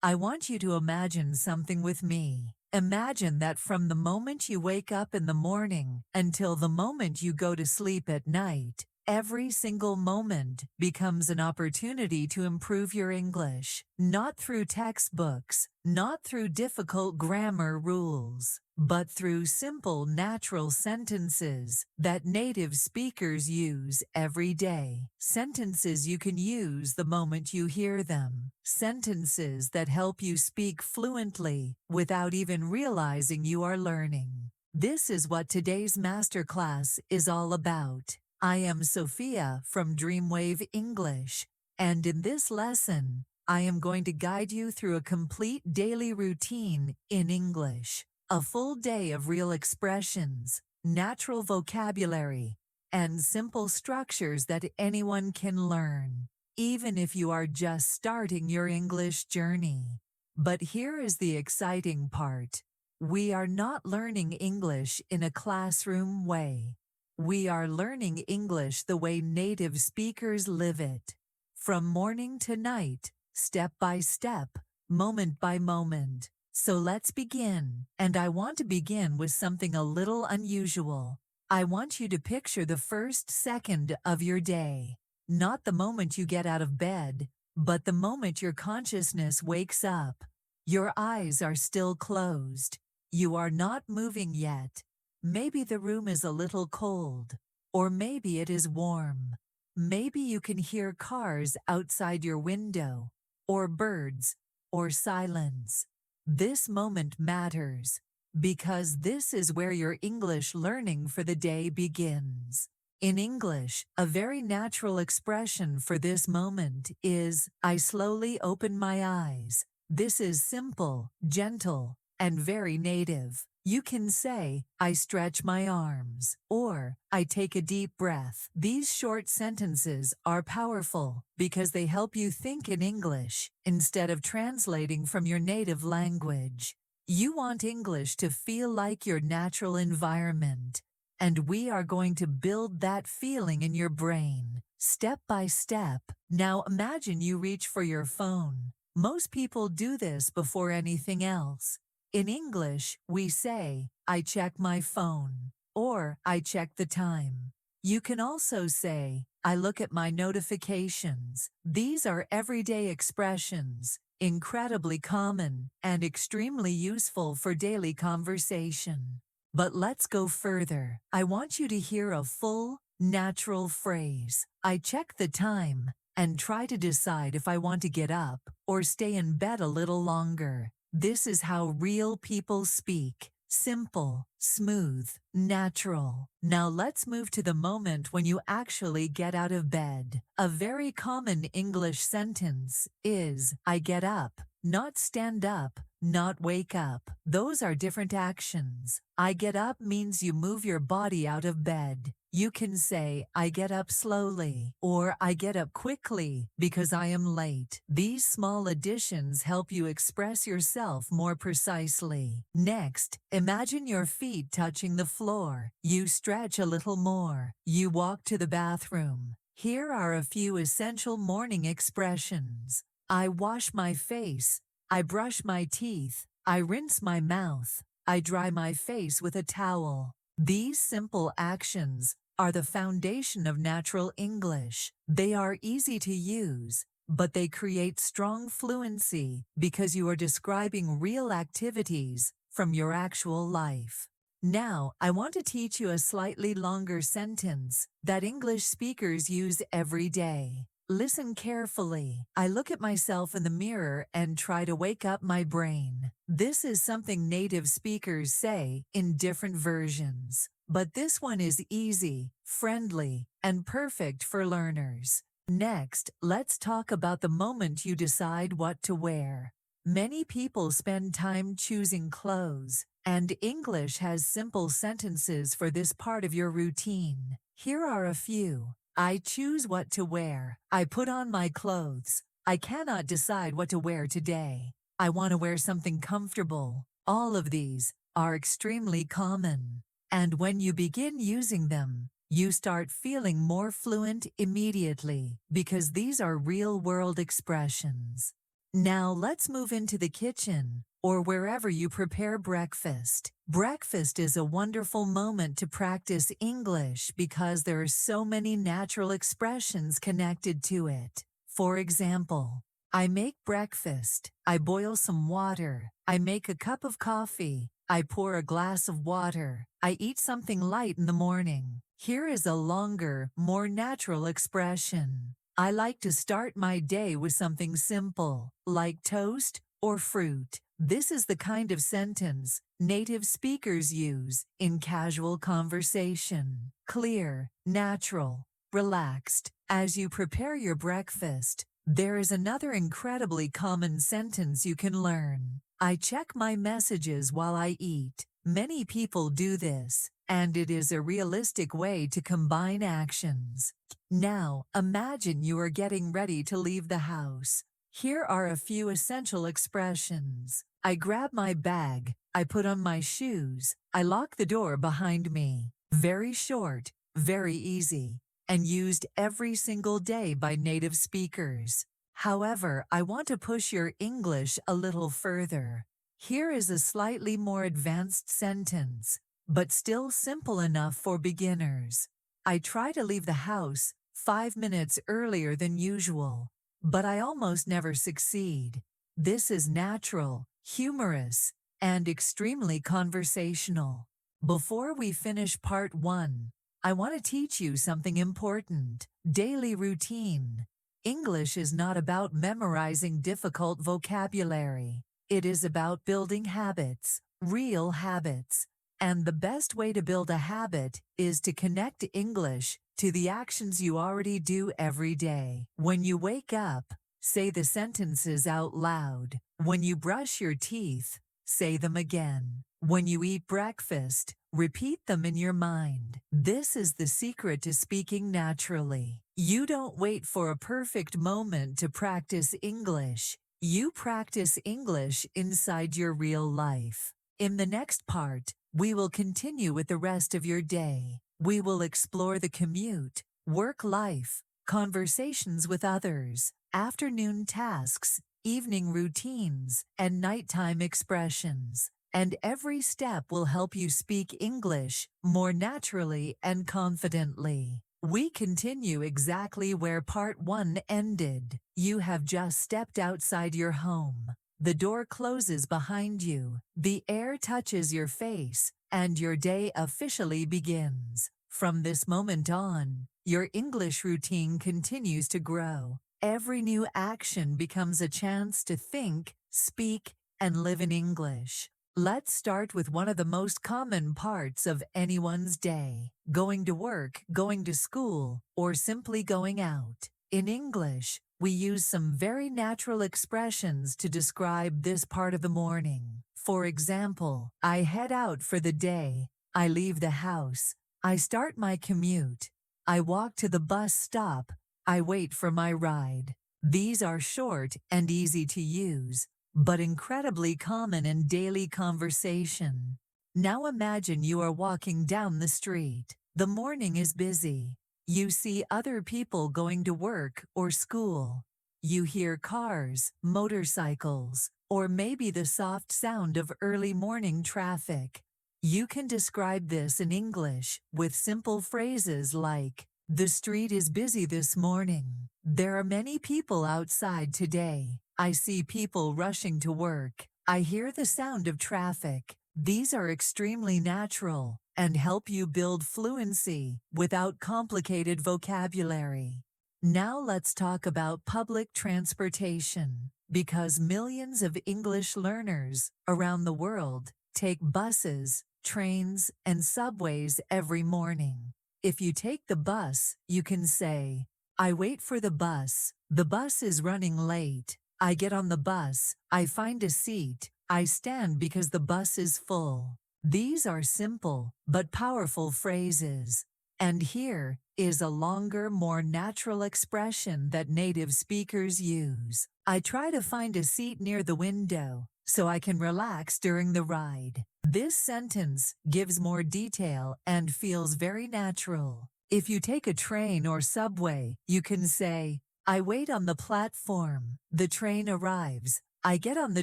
I want you to imagine something with me. Imagine that from the moment you wake up in the morning until the moment you go to sleep at night, every single moment becomes an opportunity to improve your English, not through textbooks, not through difficult grammar rules, but through simple, natural sentences that native speakers use every day. Sentences you can use the moment you hear them. Sentences that help you speak fluently without even realizing you are learning. This is what today's masterclass is all about. I am Sophia from DreamWave English, and in this lesson, I am going to guide you through a complete daily routine in English. A full day of real expressions, natural vocabulary, and simple structures that anyone can learn, even if you are just starting your English journey. But here is the exciting part. We are not learning English in a classroom way. We are learning English the way native speakers live it. From morning to night, step by step, moment by moment. So let's begin. And I want to begin with something a little unusual. I want you to picture the first second of your day. Not the moment you get out of bed, but the moment your consciousness wakes up. Your eyes are still closed. You are not moving yet. Maybe the room is a little cold, or maybe it is warm. Maybe you can hear cars outside your window, or birds, or silence. This moment matters, because this is where your English learning for the day begins. In English, a very natural expression for this moment is, I slowly open my eyes. This is simple, gentle, and very native. You can say, I stretch my arms, or I take a deep breath. These short sentences are powerful because they help you think in English instead of translating from your native language. You want English to feel like your natural environment, and we are going to build that feeling in your brain, step by step. Now imagine you reach for your phone. Most people do this before anything else. In English, we say, I check my phone, or I check the time. You can also say, I look at my notifications. These are everyday expressions, incredibly common and extremely useful for daily conversation. But let's go further. I want you to hear a full, natural phrase. I check the time and try to decide if I want to get up or stay in bed a little longer. This is how real people speak. Simple, smooth, natural. Now let's move to the moment when you actually get out of bed. A very common English sentence is, I get up, not stand up, not wake up. Those are different actions. I get up means you move your body out of bed. You can say, I get up slowly, or I get up quickly because I am late. These small additions help you express yourself more precisely. Next, imagine your feet touching the floor. You stretch a little more. You walk to the bathroom. Here are a few essential morning expressions. I wash my face. I brush my teeth. I rinse my mouth. I dry my face with a towel. These simple actions are the foundation of natural English. They are easy to use, but they create strong fluency because you are describing real activities from your actual life. Now, I want to teach you a slightly longer sentence that English speakers use every day. Listen carefully. I look at myself in the mirror and try to wake up my brain. This is something native speakers say in different versions, but this one is easy, friendly, and perfect for learners. Next, let's talk about the moment you decide what to wear. Many people spend time choosing clothes, and English has simple sentences for this part of your routine. Here are a few. I choose what to wear. I put on my clothes. I cannot decide what to wear today. I want to wear something comfortable. All of these are extremely common. And when you begin using them, you start feeling more fluent immediately because these are real-world expressions. Now let's move into the kitchen, or wherever you prepare breakfast. Breakfast is a wonderful moment to practice English because there are so many natural expressions connected to it. For example, I make breakfast, I boil some water, I make a cup of coffee, I pour a glass of water, I eat something light in the morning. Here is a longer, more natural expression. I like to start my day with something simple, like toast or fruit. This is the kind of sentence native speakers use in casual conversation. Clear, natural, relaxed. As you prepare your breakfast, there is another incredibly common sentence you can learn. I check my messages while I eat. Many people do this, and it is a realistic way to combine actions. Now, imagine you are getting ready to leave the house. Here are a few essential expressions. I grab my bag, I put on my shoes, I lock the door behind me. Very short, very easy, and used every single day by native speakers. However, I want to push your English a little further. Here is a slightly more advanced sentence, but still simple enough for beginners. I try to leave the house 5 minutes earlier than usual, but I almost never succeed. This is natural, humorous, and extremely conversational. Before we finish part 1, I want to teach you something important. Daily routine. English is not about memorizing difficult vocabulary. It is about building habits, real habits. And the best way to build a habit is to connect English to the actions you already do every day. When you wake up, say the sentences out loud. When you brush your teeth, say them again. When you eat breakfast, repeat them in your mind. This is the secret to speaking naturally. You don't wait for a perfect moment to practice English. You practice English inside your real life. In the next part, we will continue with the rest of your day. We will explore the commute, work life, conversations with others, afternoon tasks, evening routines, and nighttime expressions. And every step will help you speak English more naturally and confidently. We continue exactly where part 1 ended. You have just stepped outside your home. The door closes behind you, the air touches your face, and your day officially begins. From this moment on, your English routine continues to grow. Every new action becomes a chance to think, speak, and live in English. Let's start with one of the most common parts of anyone's day: going to work, going to school, or simply going out. In English, we use some very natural expressions to describe this part of the morning. For example, I head out for the day, I leave the house, I start my commute, I walk to the bus stop, I wait for my ride. These are short and easy to use, but incredibly common in daily conversation. Now imagine you are walking down the street. The morning is busy. You see other people going to work or school. You hear cars, motorcycles, or maybe the soft sound of early morning traffic. You can describe this in English with simple phrases like, "The street is busy this morning. There are many people outside today. I see people rushing to work. I hear the sound of traffic." These are extremely natural and help you build fluency without complicated vocabulary. Now let's talk about public transportation, because millions of English learners around the world take buses, trains, and subways every morning. If you take the bus, you can say, "I wait for the bus. The bus is running late. I get on the bus. I find a seat. I stand because the bus is full." These are simple but powerful phrases. And here is a longer, more natural expression that native speakers use. "I try to find a seat near the window so I can relax during the ride." This sentence gives more detail and feels very natural. If you take a train or subway, you can say, I wait on the platform. The train arrives. I get on the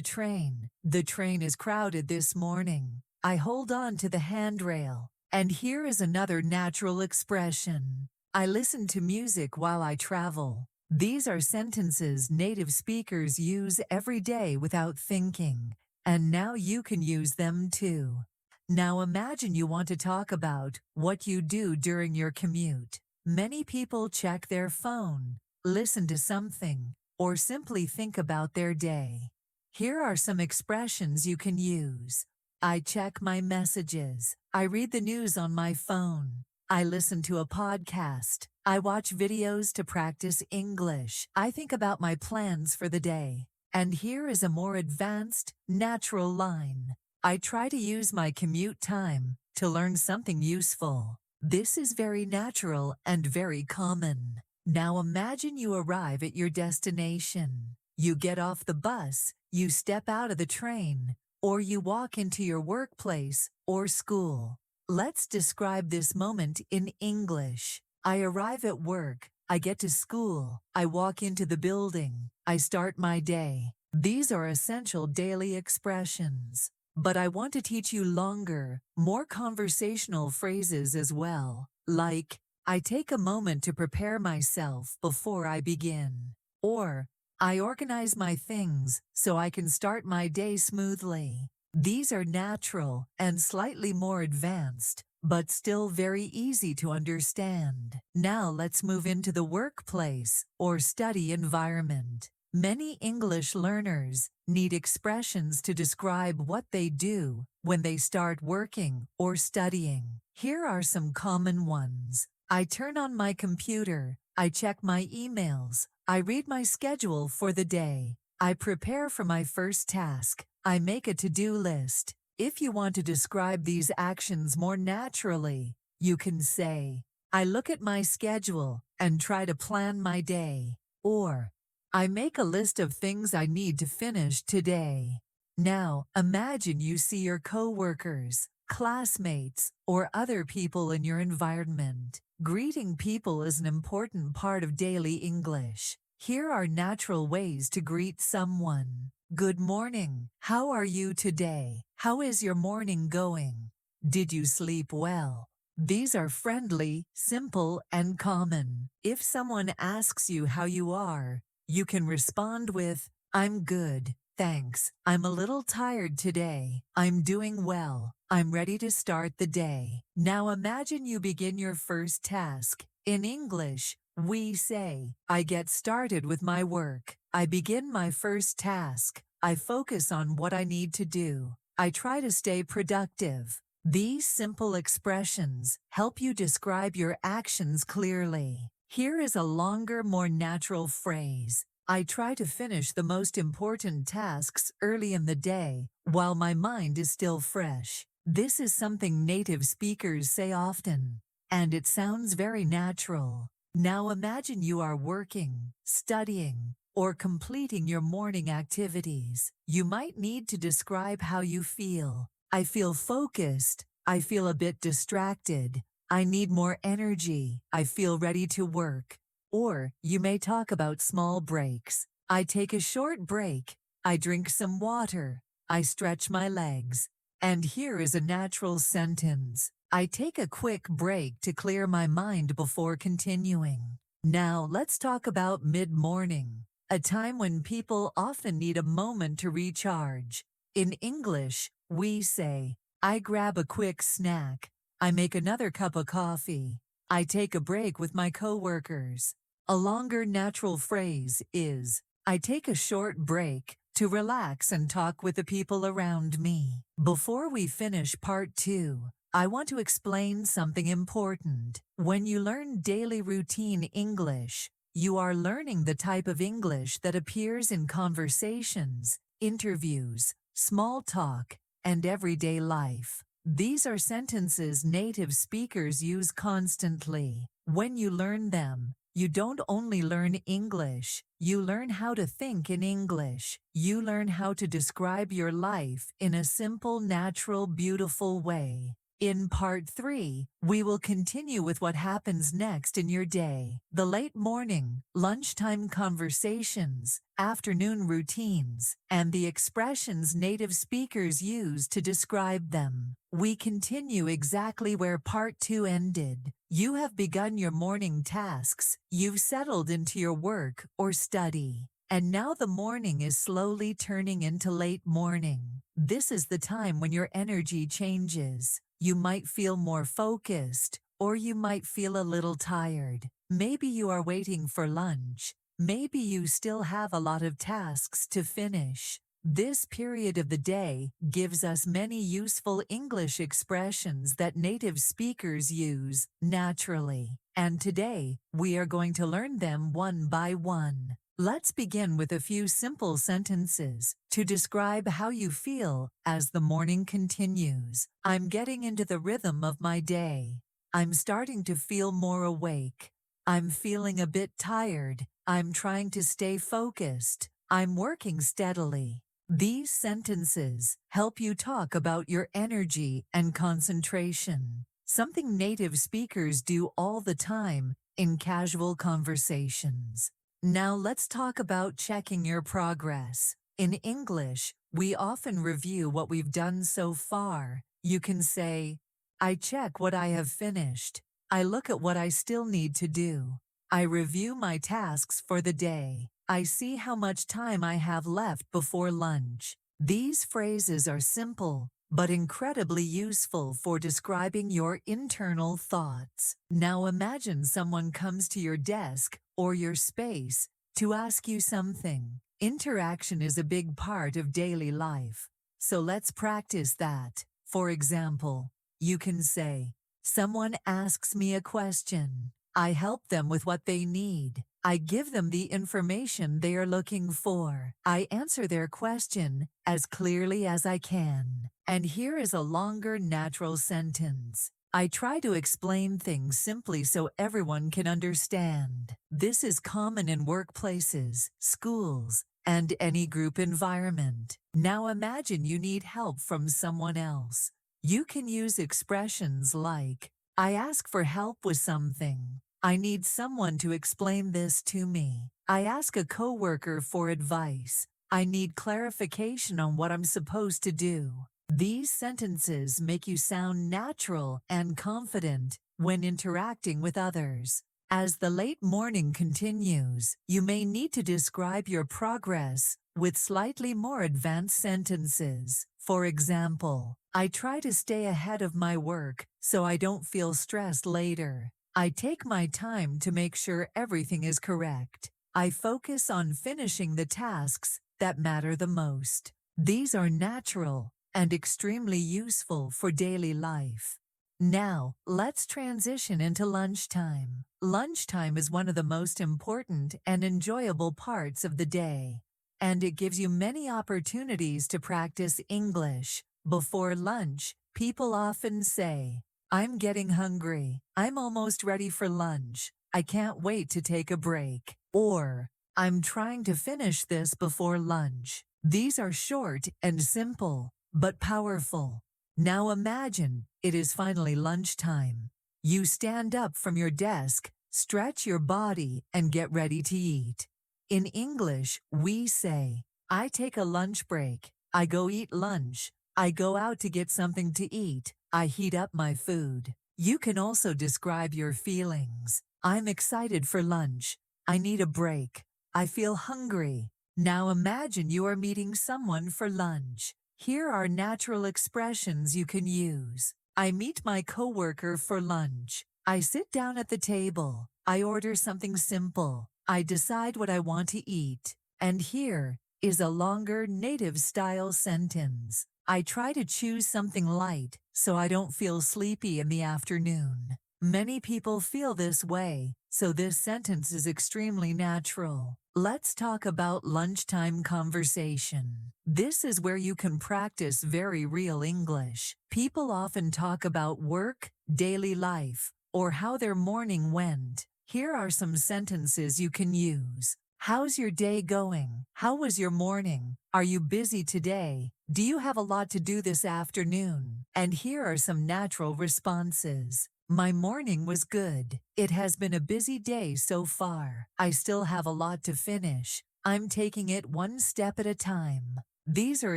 train. The train is crowded this morning. I hold on to the handrail. And here is another natural expression. I listen to music while I travel. These are sentences native speakers use every day without thinking. And now you can use them too. Now imagine you want to talk about what you do during your commute. Many people check their phone, listen to something, or simply think about their day. Here are some expressions you can use. I check my messages. I read the news on my phone. I listen to a podcast. I watch videos to practice English. I think about my plans for the day. And here is a more advanced, natural line. I try to use my commute time to learn something useful. This is very natural and very common. Now imagine you arrive at your destination. You get off the bus, you step out of the train, or you walk into your workplace or school. Let's describe this moment in English. I arrive at work. I get to school. I walk into the building. I start my day. These are essential daily expressions. But I want to teach you longer, more conversational phrases as well, like, I take a moment to prepare myself before I begin. Or, I organize my things so I can start my day smoothly. These are natural and slightly more advanced, but still very easy to understand. Now let's move into the workplace or study environment. Many English learners need expressions to describe what they do when they start working or studying. Here are some common ones. I turn on my computer. I check my emails. I read my schedule for the day. I prepare for my first task. I make a to-do list. If you want to describe these actions more naturally, you can say, I look at my schedule and try to plan my day. Or, I make a list of things I need to finish today. Now, imagine you see your coworkers, classmates, or other people in your environment. Greeting people is an important part of daily English. Here are natural ways to greet someone. Good morning. How are you today? How is your morning going? Did you sleep well? These are friendly, simple, and common. If someone asks you how you are, you can respond with, I'm good, thanks. I'm a little tired today. I'm doing well. I'm ready to start the day. Now imagine you begin your first task. In English, we say, I get started with my work. I begin my first task. I focus on what I need to do. I try to stay productive. These simple expressions help you describe your actions clearly. Here is a longer, more natural phrase. I try to finish the most important tasks early in the day while my mind is still fresh. This is something native speakers say often, and it sounds very natural. Now imagine you are working, studying, or completing your morning activities. You might need to describe how you feel. I feel focused. I feel a bit distracted. I need more energy. I feel ready to work. Or you may talk about small breaks. I take a short break. I drink some water. I stretch my legs. And here is a natural sentence. I take a quick break to clear my mind before continuing. Now let's talk about mid-morning, a time when people often need a moment to recharge. In English, we say, I grab a quick snack. I make another cup of coffee. I take a break with my coworkers. A longer natural phrase is, I take a short break to relax and talk with the people around me. Before we finish part 2, I want to explain something important. When you learn daily routine English, you are learning the type of English that appears in conversations, interviews, small talk, and everyday life. These are sentences native speakers use constantly. When you learn them, you don't only learn English, you learn how to think in English. You learn how to describe your life in a simple, natural, beautiful way. In part 3, we will continue with what happens next in your day, the late morning, lunchtime conversations, afternoon routines, and the expressions native speakers use to describe them. We continue exactly where part 2 ended. You have begun your morning tasks, you've settled into your work or study. And now the morning is slowly turning into late morning. This is the time when your energy changes. You might feel more focused, or you might feel a little tired. Maybe you are waiting for lunch. Maybe you still have a lot of tasks to finish. This period of the day gives us many useful English expressions that native speakers use naturally. And today, we are going to learn them one by one. Let's begin with a few simple sentences to describe how you feel as the morning continues. I'm getting into the rhythm of my day. I'm starting to feel more awake. I'm feeling a bit tired. I'm trying to stay focused. I'm working steadily. These sentences help you talk about your energy and concentration, something native speakers do all the time in casual conversations. Now let's talk about checking your progress. In English, we often review what we've done so far. You can say, I check what I have finished. I look at what I still need to do. I review my tasks for the day. I see how much time I have left before lunch. These phrases are simple, but incredibly useful for describing your internal thoughts. Now imagine someone comes to your desk or your space to ask you something. Interaction is a big part of daily life, so let's practice that. For example, you can say, someone asks me a question. I help them with what they need. I give them the information they are looking for. I answer their question as clearly as I can. And here is a longer natural sentence. I try to explain things simply so everyone can understand. This is common in workplaces, schools, and any group environment. Now imagine you need help from someone else. You can use expressions like, I ask for help with something. I need someone to explain this to me. I ask a coworker for advice. I need clarification on what I'm supposed to do. These sentences make you sound natural and confident when interacting with others. As the late morning continues, you may need to describe your progress with slightly more advanced sentences. For example, I try to stay ahead of my work so I don't feel stressed later. I take my time to make sure everything is correct. I focus on finishing the tasks that matter the most. These are natural and extremely useful for daily life. Now, let's transition into lunchtime. Lunchtime is one of the most important and enjoyable parts of the day, and it gives you many opportunities to practice English. Before lunch, people often say, I'm getting hungry. I'm almost ready for lunch. I can't wait to take a break. Or, I'm trying to finish this before lunch. These are short and simple, but powerful. Now imagine it is finally lunchtime. You stand up from your desk, stretch your body, and get ready to eat. In English, we say, I take a lunch break. I go eat lunch. I go out to get something to eat. I heat up my food. You can also describe your feelings. I'm excited for lunch. I need a break. I feel hungry. Now imagine you are meeting someone for lunch. Here are natural expressions you can use. I meet my coworker for lunch. I sit down at the table. I order something simple. I decide what I want to eat. And here is a longer native-style sentence. I try to choose something light so I don't feel sleepy in the afternoon. Many people feel this way, so this sentence is extremely natural. Let's talk about lunchtime conversation. This is where you can practice very real English. People often talk about work, daily life, or how their morning went. Here are some sentences you can use. How's your day going? How was your morning? Are you busy today? Do you have a lot to do this afternoon? And here are some natural responses. My morning was good. It has been a busy day so far. I still have a lot to finish. I'm taking it one step at a time. These are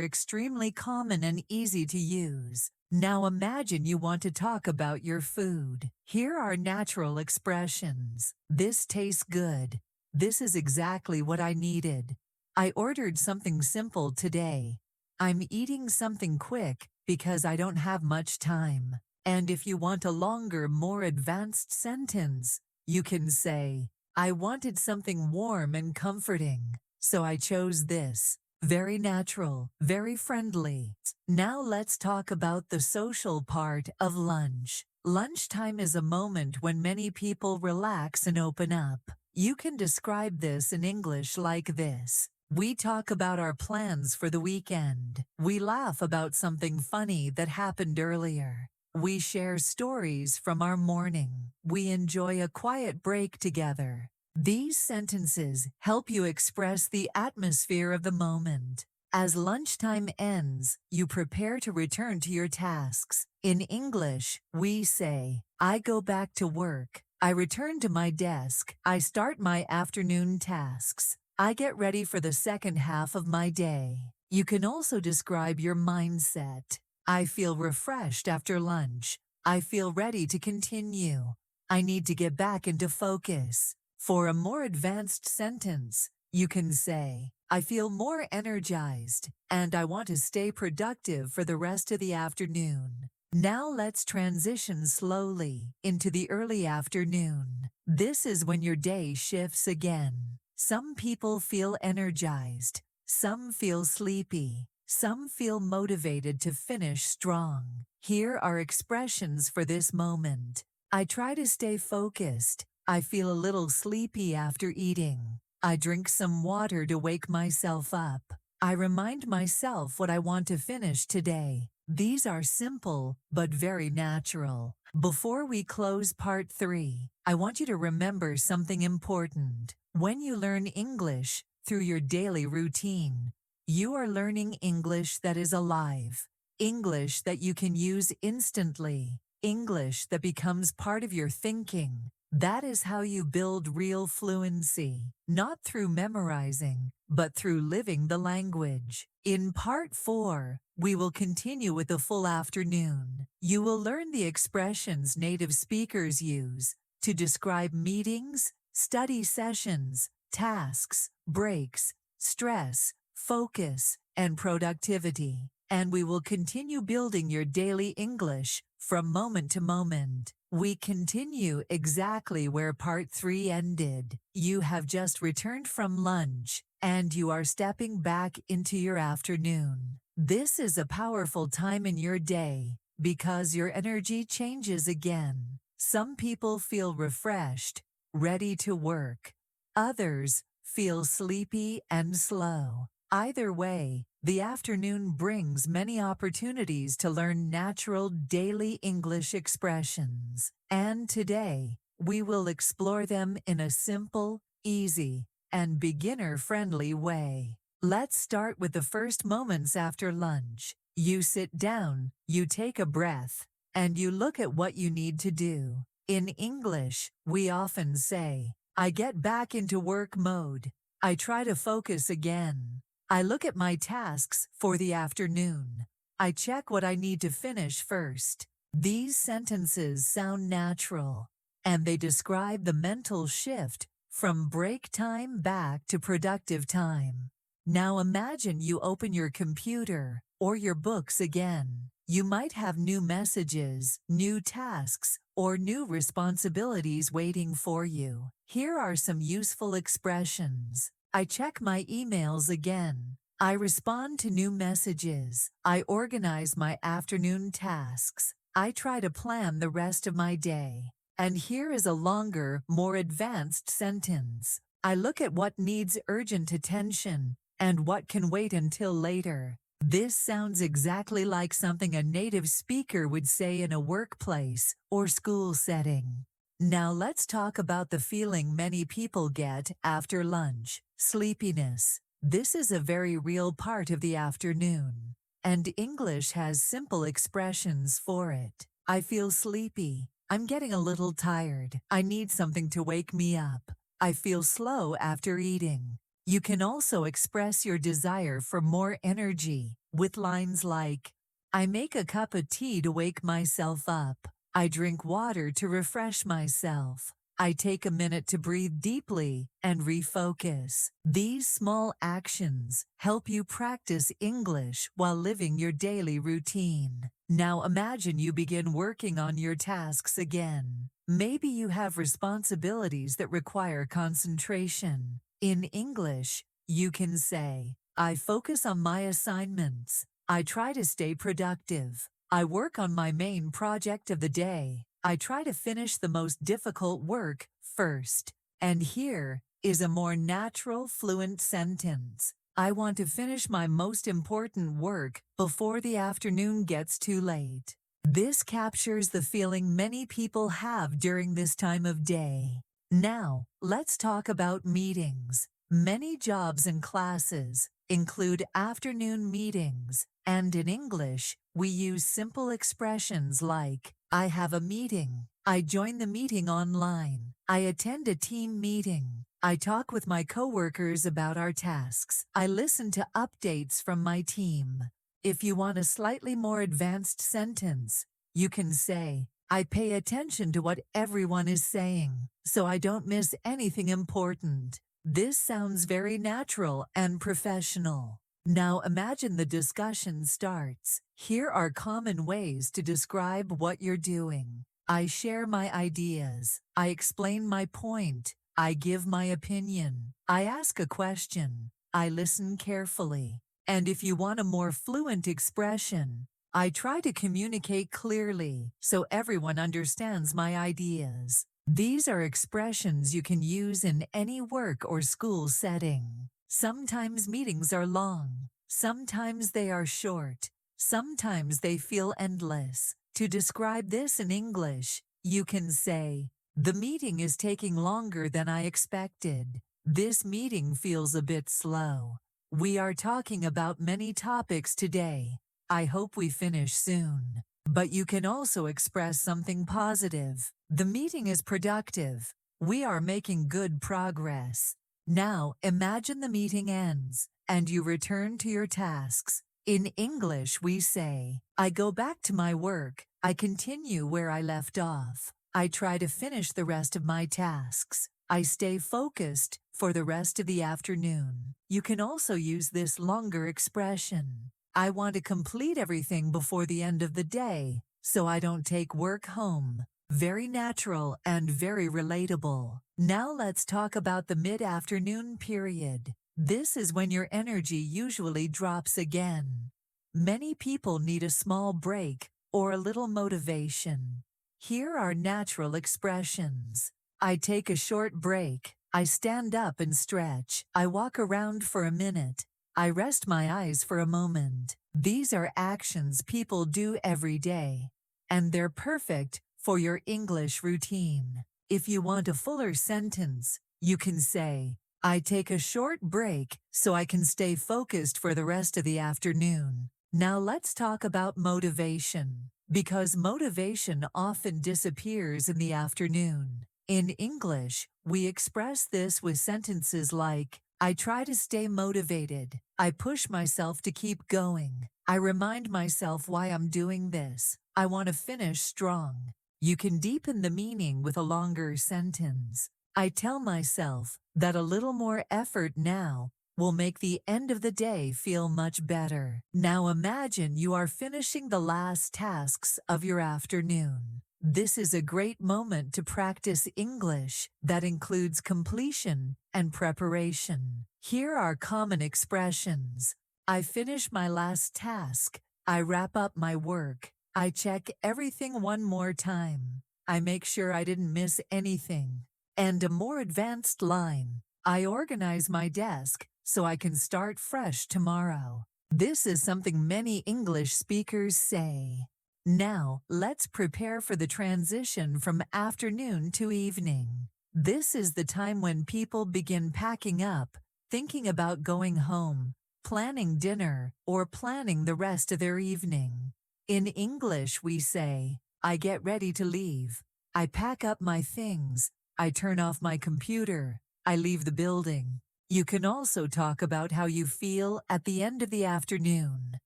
extremely common and easy to use. Now imagine you want to talk about your food. Here are natural expressions. This tastes good. This is exactly what I needed. I ordered something simple today. I'm eating something quick because I don't have much time. And if you want a longer, more advanced sentence, you can say, I wanted something warm and comforting, so I chose this. Very natural, very friendly. Now let's talk about the social part of lunch. Lunchtime is a moment when many people relax and open up. You can describe this in English like this. We talk about our plans for the weekend. We laugh about something funny that happened earlier. We share stories from our morning. We enjoy a quiet break together. These sentences help you express the atmosphere of the moment. As lunchtime ends, you prepare to return to your tasks. In English, we say, I go back to work. I return to my desk. I start my afternoon tasks. I get ready for the second half of my day. You can also describe your mindset. I feel refreshed after lunch. I feel ready to continue. I need to get back into focus. For a more advanced sentence, you can say, I feel more energized, and I want to stay productive for the rest of the afternoon. Now let's transition slowly into the early afternoon. This is when your day shifts again. Some people feel energized, some feel sleepy, some feel motivated to finish strong. Here are expressions for this moment. I try to stay focused. I feel a little sleepy after eating. I drink some water to wake myself up. I remind myself what I want to finish today. These are simple, but very natural. Before we close part 3, I want you to remember something important. When you learn English through your daily routine, you are learning English that is alive, English that you can use instantly, English that becomes part of your thinking. That is how you build real fluency, not through memorizing, but through living the language. In part 4, we will continue with the full afternoon. You will learn the expressions native speakers use to describe meetings, study sessions, tasks, breaks, stress, focus, and productivity. And we will continue building your daily English from moment to moment. We continue exactly where part 3 ended. You have just returned from lunch, and you are stepping back into your afternoon. This is a powerful time in your day because your energy changes again. Some people feel refreshed, ready to work. Others feel sleepy and slow. Either way, the afternoon brings many opportunities to learn natural daily English expressions. And today, we will explore them in a simple, easy, and beginner-friendly way. Let's start with the first moments after lunch. You sit down, you take a breath, and you look at what you need to do. In English, we often say, I get back into work mode. I try to focus again. I look at my tasks for the afternoon. I check what I need to finish first. These sentences sound natural, and they describe the mental shift from break time back to productive time. Now imagine you open your computer or your books again. You might have new messages, new tasks, or new responsibilities waiting for you. Here are some useful expressions. I check my emails again. I respond to new messages. I organize my afternoon tasks. I try to plan the rest of my day. And here is a longer, more advanced sentence. I look at what needs urgent attention and what can wait until later. This sounds exactly like something a native speaker would say in a workplace or school setting. Now let's talk about the feeling many people get after lunch, sleepiness. This is a very real part of the afternoon. and English has simple expressions for it. I feel sleepy. I'm getting a little tired. I need something to wake me up. I feel slow after eating. You can also express your desire for more energy with lines like, I make a cup of tea to wake myself up. I drink water to refresh myself. I take a minute to breathe deeply and refocus. These small actions help you practice English while living your daily routine. Now imagine you begin working on your tasks again. Maybe you have responsibilities that require concentration. In English, you can say, I focus on my assignments. I try to stay productive. I work on my main project of the day. I try to finish the most difficult work first. And here is a more natural, fluent sentence. I want to finish my most important work before the afternoon gets too late. This captures the feeling many people have during this time of day. Now, let's talk about meetings. Many jobs and classes include afternoon meetings, and in English, we use simple expressions like, I have a meeting. I join the meeting online. I attend a team meeting. I talk with my coworkers about our tasks. I listen to updates from my team. If you want a slightly more advanced sentence, you can say, I pay attention to what everyone is saying, so I don't miss anything important. This sounds very natural and professional. Now imagine the discussion starts. Here are common ways to describe what you're doing. I share my ideas. I explain my point. I give my opinion. I ask a question. I listen carefully. And if you want a more fluent expression, I try to communicate clearly so everyone understands my ideas. These are expressions you can use in any work or school setting. Sometimes meetings are long. Sometimes they are short. Sometimes they feel endless. To describe this in English, you can say, the meeting is taking longer than I expected. This meeting feels a bit slow. We are talking about many topics today. I hope we finish soon. But you can also express something positive. The meeting is productive. We are making good progress. Now, imagine the meeting ends, and you return to your tasks. In English, we say, I go back to my work. I continue where I left off. I try to finish the rest of my tasks. I stay focused for the rest of the afternoon. You can also use this longer expression. I want to complete everything before the end of the day, so I don't take work home. Very natural and very relatable. Now let's talk about the mid-afternoon period. This is when your energy usually drops again. Many people need a small break or a little motivation. Here are natural expressions. I take a short break. I stand up and stretch. I walk around for a minute. I rest my eyes for a moment. These are actions people do every day, and they're perfect for your English routine. If you want a fuller sentence, you can say, I take a short break so I can stay focused for the rest of the afternoon. Now let's talk about motivation, because motivation often disappears in the afternoon. In English, we express this with sentences like, I try to stay motivated. I push myself to keep going. I remind myself why I'm doing this. I want to finish strong. You can deepen the meaning with a longer sentence. I tell myself that a little more effort now will make the end of the day feel much better. Now imagine you are finishing the last tasks of your afternoon. This is a great moment to practice English that includes completion and preparation. Here are common expressions. I finish my last task. I wrap up my work. I check everything one more time. I make sure I didn't miss anything. And a more advanced line. I organize my desk so I can start fresh tomorrow. This is something many English speakers say. Now, let's prepare for the transition from afternoon to evening. This is the time when people begin packing up, thinking about going home, planning dinner, or planning the rest of their evening. In English, we say, I get ready to leave. I pack up my things. I turn off my computer. I leave the building. You can also talk about how you feel at the end of the afternoon.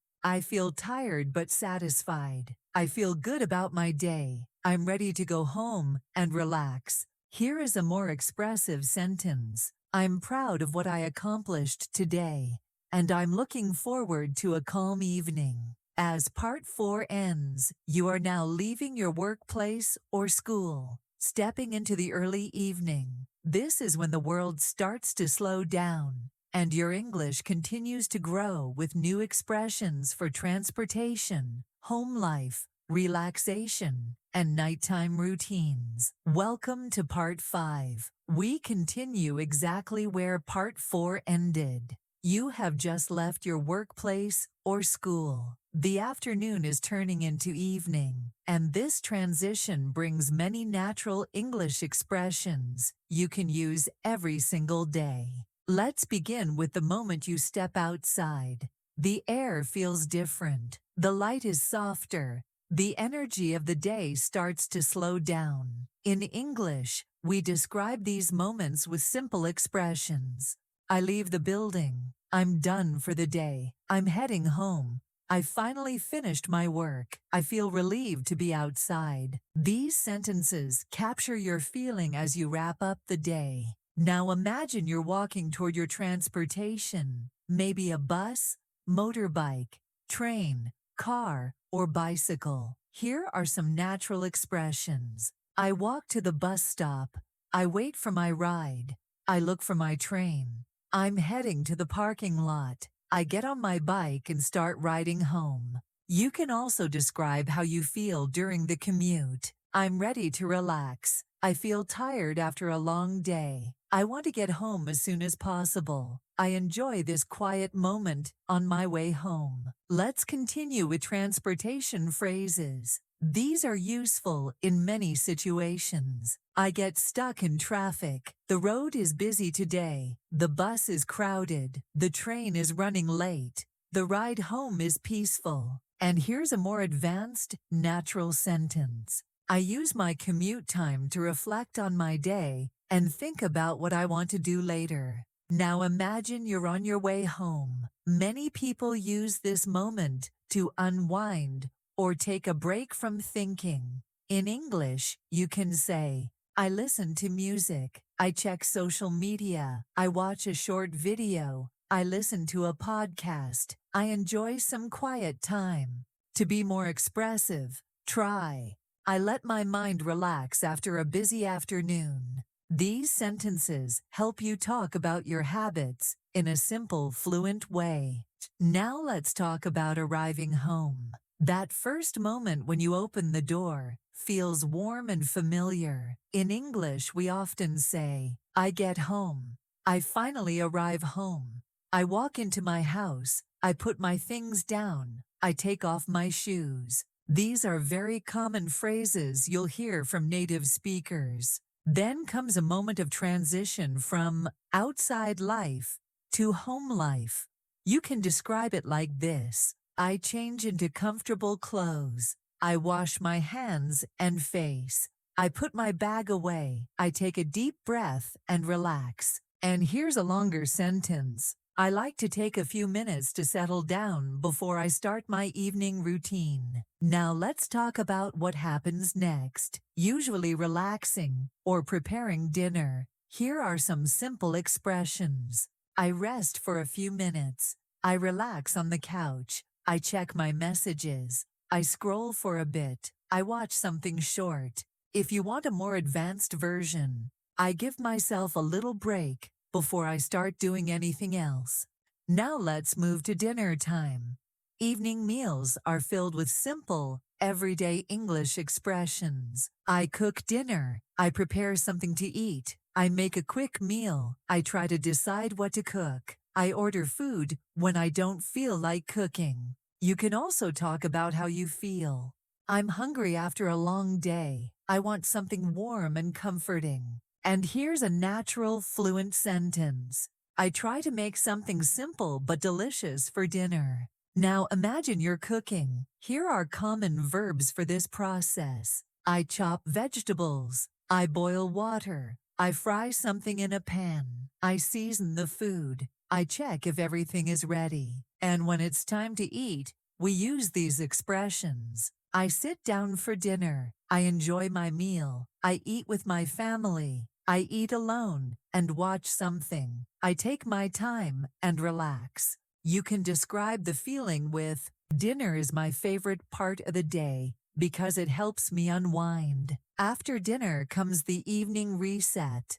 I feel tired but satisfied. I feel good about my day. I'm ready to go home and relax. Here is a more expressive sentence. I'm proud of what I accomplished today, and I'm looking forward to a calm evening. As part 4 ends, you are now leaving your workplace or school, stepping into the early evening. This is when the world starts to slow down, and your English continues to grow with new expressions for transportation, home life, relaxation, and nighttime routines. Welcome to Part 5. We continue exactly where Part 4 ended. You have just left your workplace or school. The afternoon is turning into evening, and this transition brings many natural English expressions you can use every single day. Let's begin with the moment you step outside. The air feels different. The light is softer. The energy of the day starts to slow down. In English, we describe these moments with simple expressions. I leave the building. I'm done for the day. I'm heading home. I finally finished my work. I feel relieved to be outside. These sentences capture your feeling as you wrap up the day. Now imagine you're walking toward your transportation, maybe a bus, motorbike, train, car, or bicycle. Here are some natural expressions. I walk to the bus stop. I wait for my ride. I look for my train. I'm heading to the parking lot. I get on my bike and start riding home. You can also describe how you feel during the commute. I'm ready to relax. I feel tired after a long day. I want to get home as soon as possible. I enjoy this quiet moment on my way home. Let's continue with transportation phrases. These are useful in many situations. I get stuck in traffic. The road is busy today. The bus is crowded. The train is running late. The ride home is peaceful. And here's a more advanced, natural sentence. I use my commute time to reflect on my day and think about what I want to do later. Now imagine you're on your way home. Many people use this moment to unwind or take a break from thinking. In English, you can say, I listen to music. I check social media. I watch a short video. I listen to a podcast. I enjoy some quiet time. To be more expressive, try, I let my mind relax after a busy afternoon. These sentences help you talk about your habits in a simple, fluent way. Now let's talk about arriving home. That first moment when you open the door feels warm and familiar. In English, we often say, I get home. I finally arrive home. I walk into my house. I put my things down. I take off my shoes. These are very common phrases you'll hear from native speakers. Then comes a moment of transition from outside life to home life. You can describe it like this. I change into comfortable clothes. I wash my hands and face. I put my bag away. I take a deep breath and relax. And here's a longer sentence. I like to take a few minutes to settle down before I start my evening routine. Now let's talk about what happens next. Usually relaxing or preparing dinner. Here are some simple expressions. I rest for a few minutes. I relax on the couch. I check my messages. I scroll for a bit. I watch something short. If you want a more advanced version, I give myself a little break before I start doing anything else. Now let's move to dinner time. Evening meals are filled with simple, everyday English expressions. I cook dinner. I prepare something to eat. I make a quick meal. I try to decide what to cook. I order food when I don't feel like cooking. You can also talk about how you feel. I'm hungry after a long day. I want something warm and comforting. And here's a natural, fluent sentence. I try to make something simple but delicious for dinner. Now imagine you're cooking. Here are common verbs for this process. I chop vegetables. I boil water. I fry something in a pan. I season the food. I check if everything is ready. And when it's time to eat, we use these expressions. I sit down for dinner. I enjoy my meal. I eat with my family. I eat alone and watch something. I take my time and relax. You can describe the feeling with, dinner is my favorite part of the day because it helps me unwind. After dinner comes the evening reset,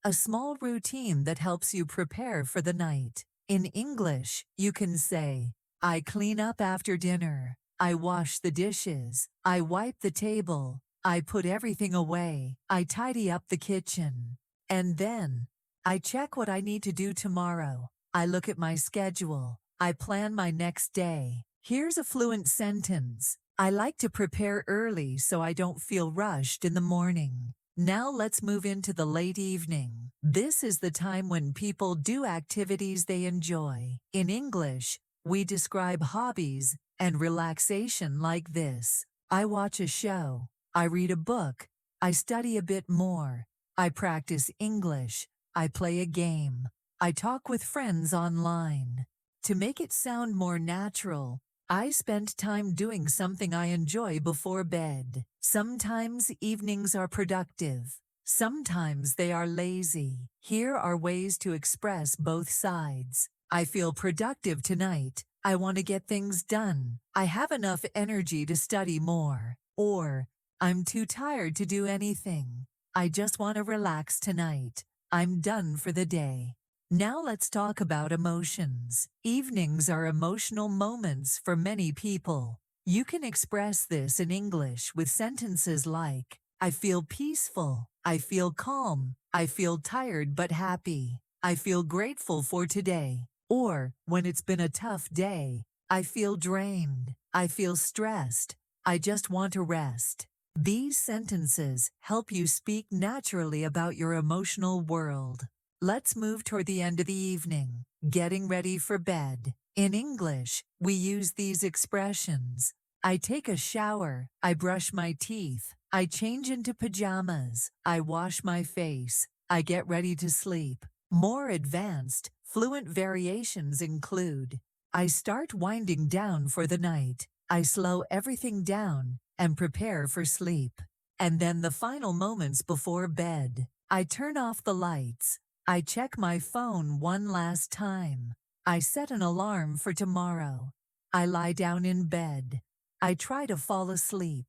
a small routine that helps you prepare for the night. In English, you can say, I clean up after dinner. I wash the dishes. I wipe the table. I put everything away. I tidy up the kitchen. And then, I check what I need to do tomorrow. I look at my schedule. I plan my next day. Here's a fluent sentence. I like to prepare early so I don't feel rushed in the morning. Now let's move into the late evening. This is the time when people do activities they enjoy. In English, we describe hobbies and relaxation like this. I watch a show. I read a book. I study a bit more. I practice English. I play a game. I talk with friends online. To make it sound more natural, I spend time doing something I enjoy before bed. Sometimes evenings are productive. Sometimes they are lazy. Here are ways to express both sides. I feel productive tonight. I want to get things done. I have enough energy to study more. Or, I'm too tired to do anything. I just want to relax tonight. I'm done for the day. Now let's talk about emotions. Evenings are emotional moments for many people. You can express this in English with sentences like, I feel peaceful. I feel calm. I feel tired but happy. I feel grateful for today. Or, when it's been a tough day, I feel drained. I feel stressed. I just want to rest. These sentences help you speak naturally about your emotional world. Let's move toward the end of the evening, getting ready for bed. In English, we use these expressions. I take a shower. I brush my teeth. I change into pajamas. I wash my face. I get ready to sleep. More advanced, fluent variations include, I start winding down for the night. I slow everything down and prepare for sleep. And then the final moments before bed. I turn off the lights. I check my phone one last time. I set an alarm for tomorrow. I lie down in bed. I try to fall asleep.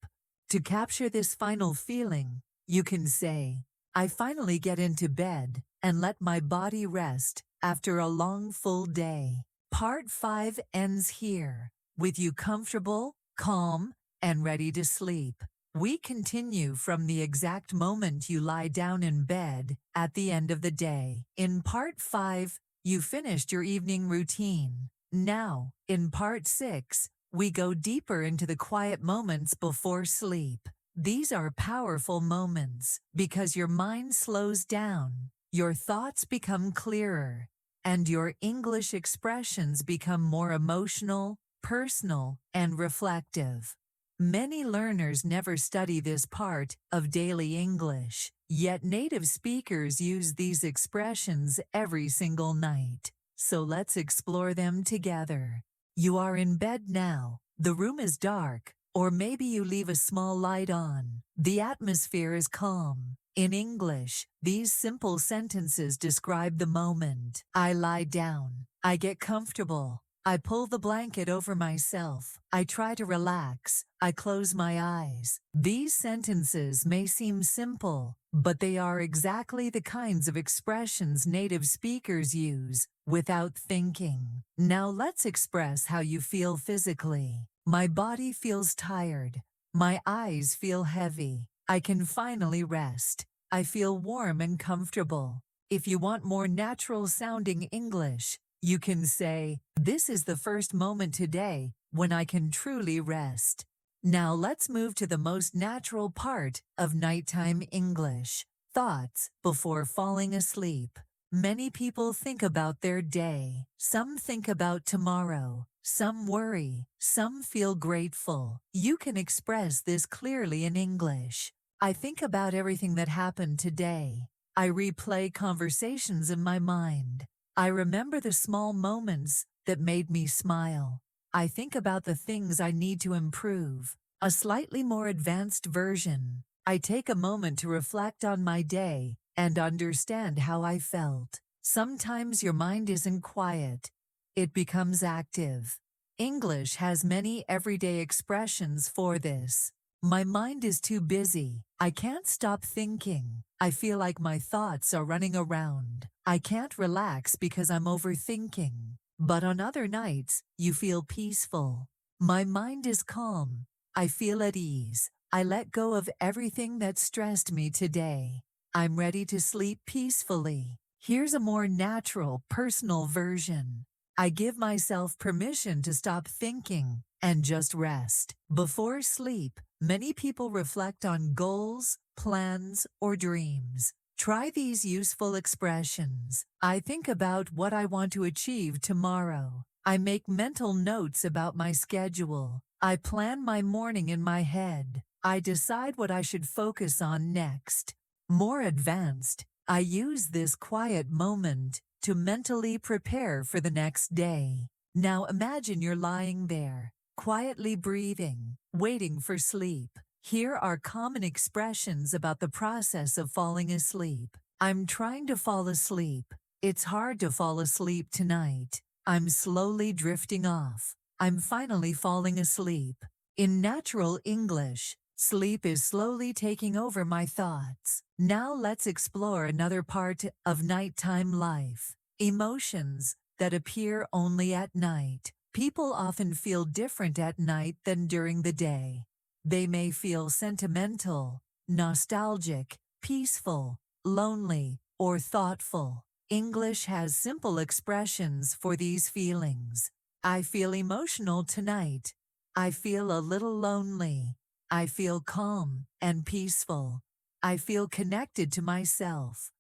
To capture this final feeling, you can say, I finally get into bed and let my body rest after a long full day. Part 5 ends here, with you comfortable, calm, and ready to sleep. We continue from the exact moment you lie down in bed at the end of the day. In Part 5, you finished your evening routine. Now, in Part 6, we go deeper into the quiet moments before sleep. These are powerful moments because your mind slows down, your thoughts become clearer, and your English expressions become more emotional, personal, and reflective. Many learners never study this part of daily English, yet native speakers use these expressions every single night. So let's explore them together. You are in bed now. The room is dark, or maybe you leave a small light on. The atmosphere is calm. In English, these simple sentences describe the moment. I lie down. I get comfortable. I pull the blanket over myself. I try to relax. I close my eyes. These sentences may seem simple, but they are exactly the kinds of expressions native speakers use without thinking. Now let's express how you feel physically. My body feels tired. My eyes feel heavy. I can finally rest. I feel warm and comfortable. If you want more natural sounding English, you can say, this is the first moment today when I can truly rest. Now let's move to the most natural part of nighttime English. Thoughts before falling asleep. Many people think about their day. Some think about tomorrow. Some worry. Some feel grateful. You can express this clearly in English. I think about everything that happened today. I replay conversations in my mind. I remember the small moments that made me smile. I think about the things I need to improve. A slightly more advanced version. I take a moment to reflect on my day and understand how I felt. Sometimes your mind isn't quiet. It becomes active. English has many everyday expressions for this. My mind is too busy. I can't stop thinking. I feel like my thoughts are running around. I can't relax because I'm overthinking. But on other nights, you feel peaceful. My mind is calm. I feel at ease. I let go of everything that stressed me today. I'm ready to sleep peacefully. Here's a more natural, personal version. I give myself permission to stop thinking and just rest. Before sleep, many people reflect on goals, plans, or dreams. Try these useful expressions. I think about what I want to achieve tomorrow. I make mental notes about my schedule. I plan my morning in my head. I decide what I should focus on next. More advanced, I use this quiet moment to mentally prepare for the next day. Now imagine you're lying there, quietly breathing, waiting for sleep. Here are common expressions about the process of falling asleep. I'm trying to fall asleep. It's hard to fall asleep tonight. I'm slowly drifting off. I'm finally falling asleep. In natural English, sleep is slowly taking over my thoughts. Now let's explore another part of nighttime life. Emotions that appear only at night. People often feel different at night than during the day. They may feel sentimental, nostalgic, peaceful, lonely, or thoughtful. English has simple expressions for these feelings. I feel emotional tonight. I feel a little lonely. I feel calm and peaceful. I feel connected to myself.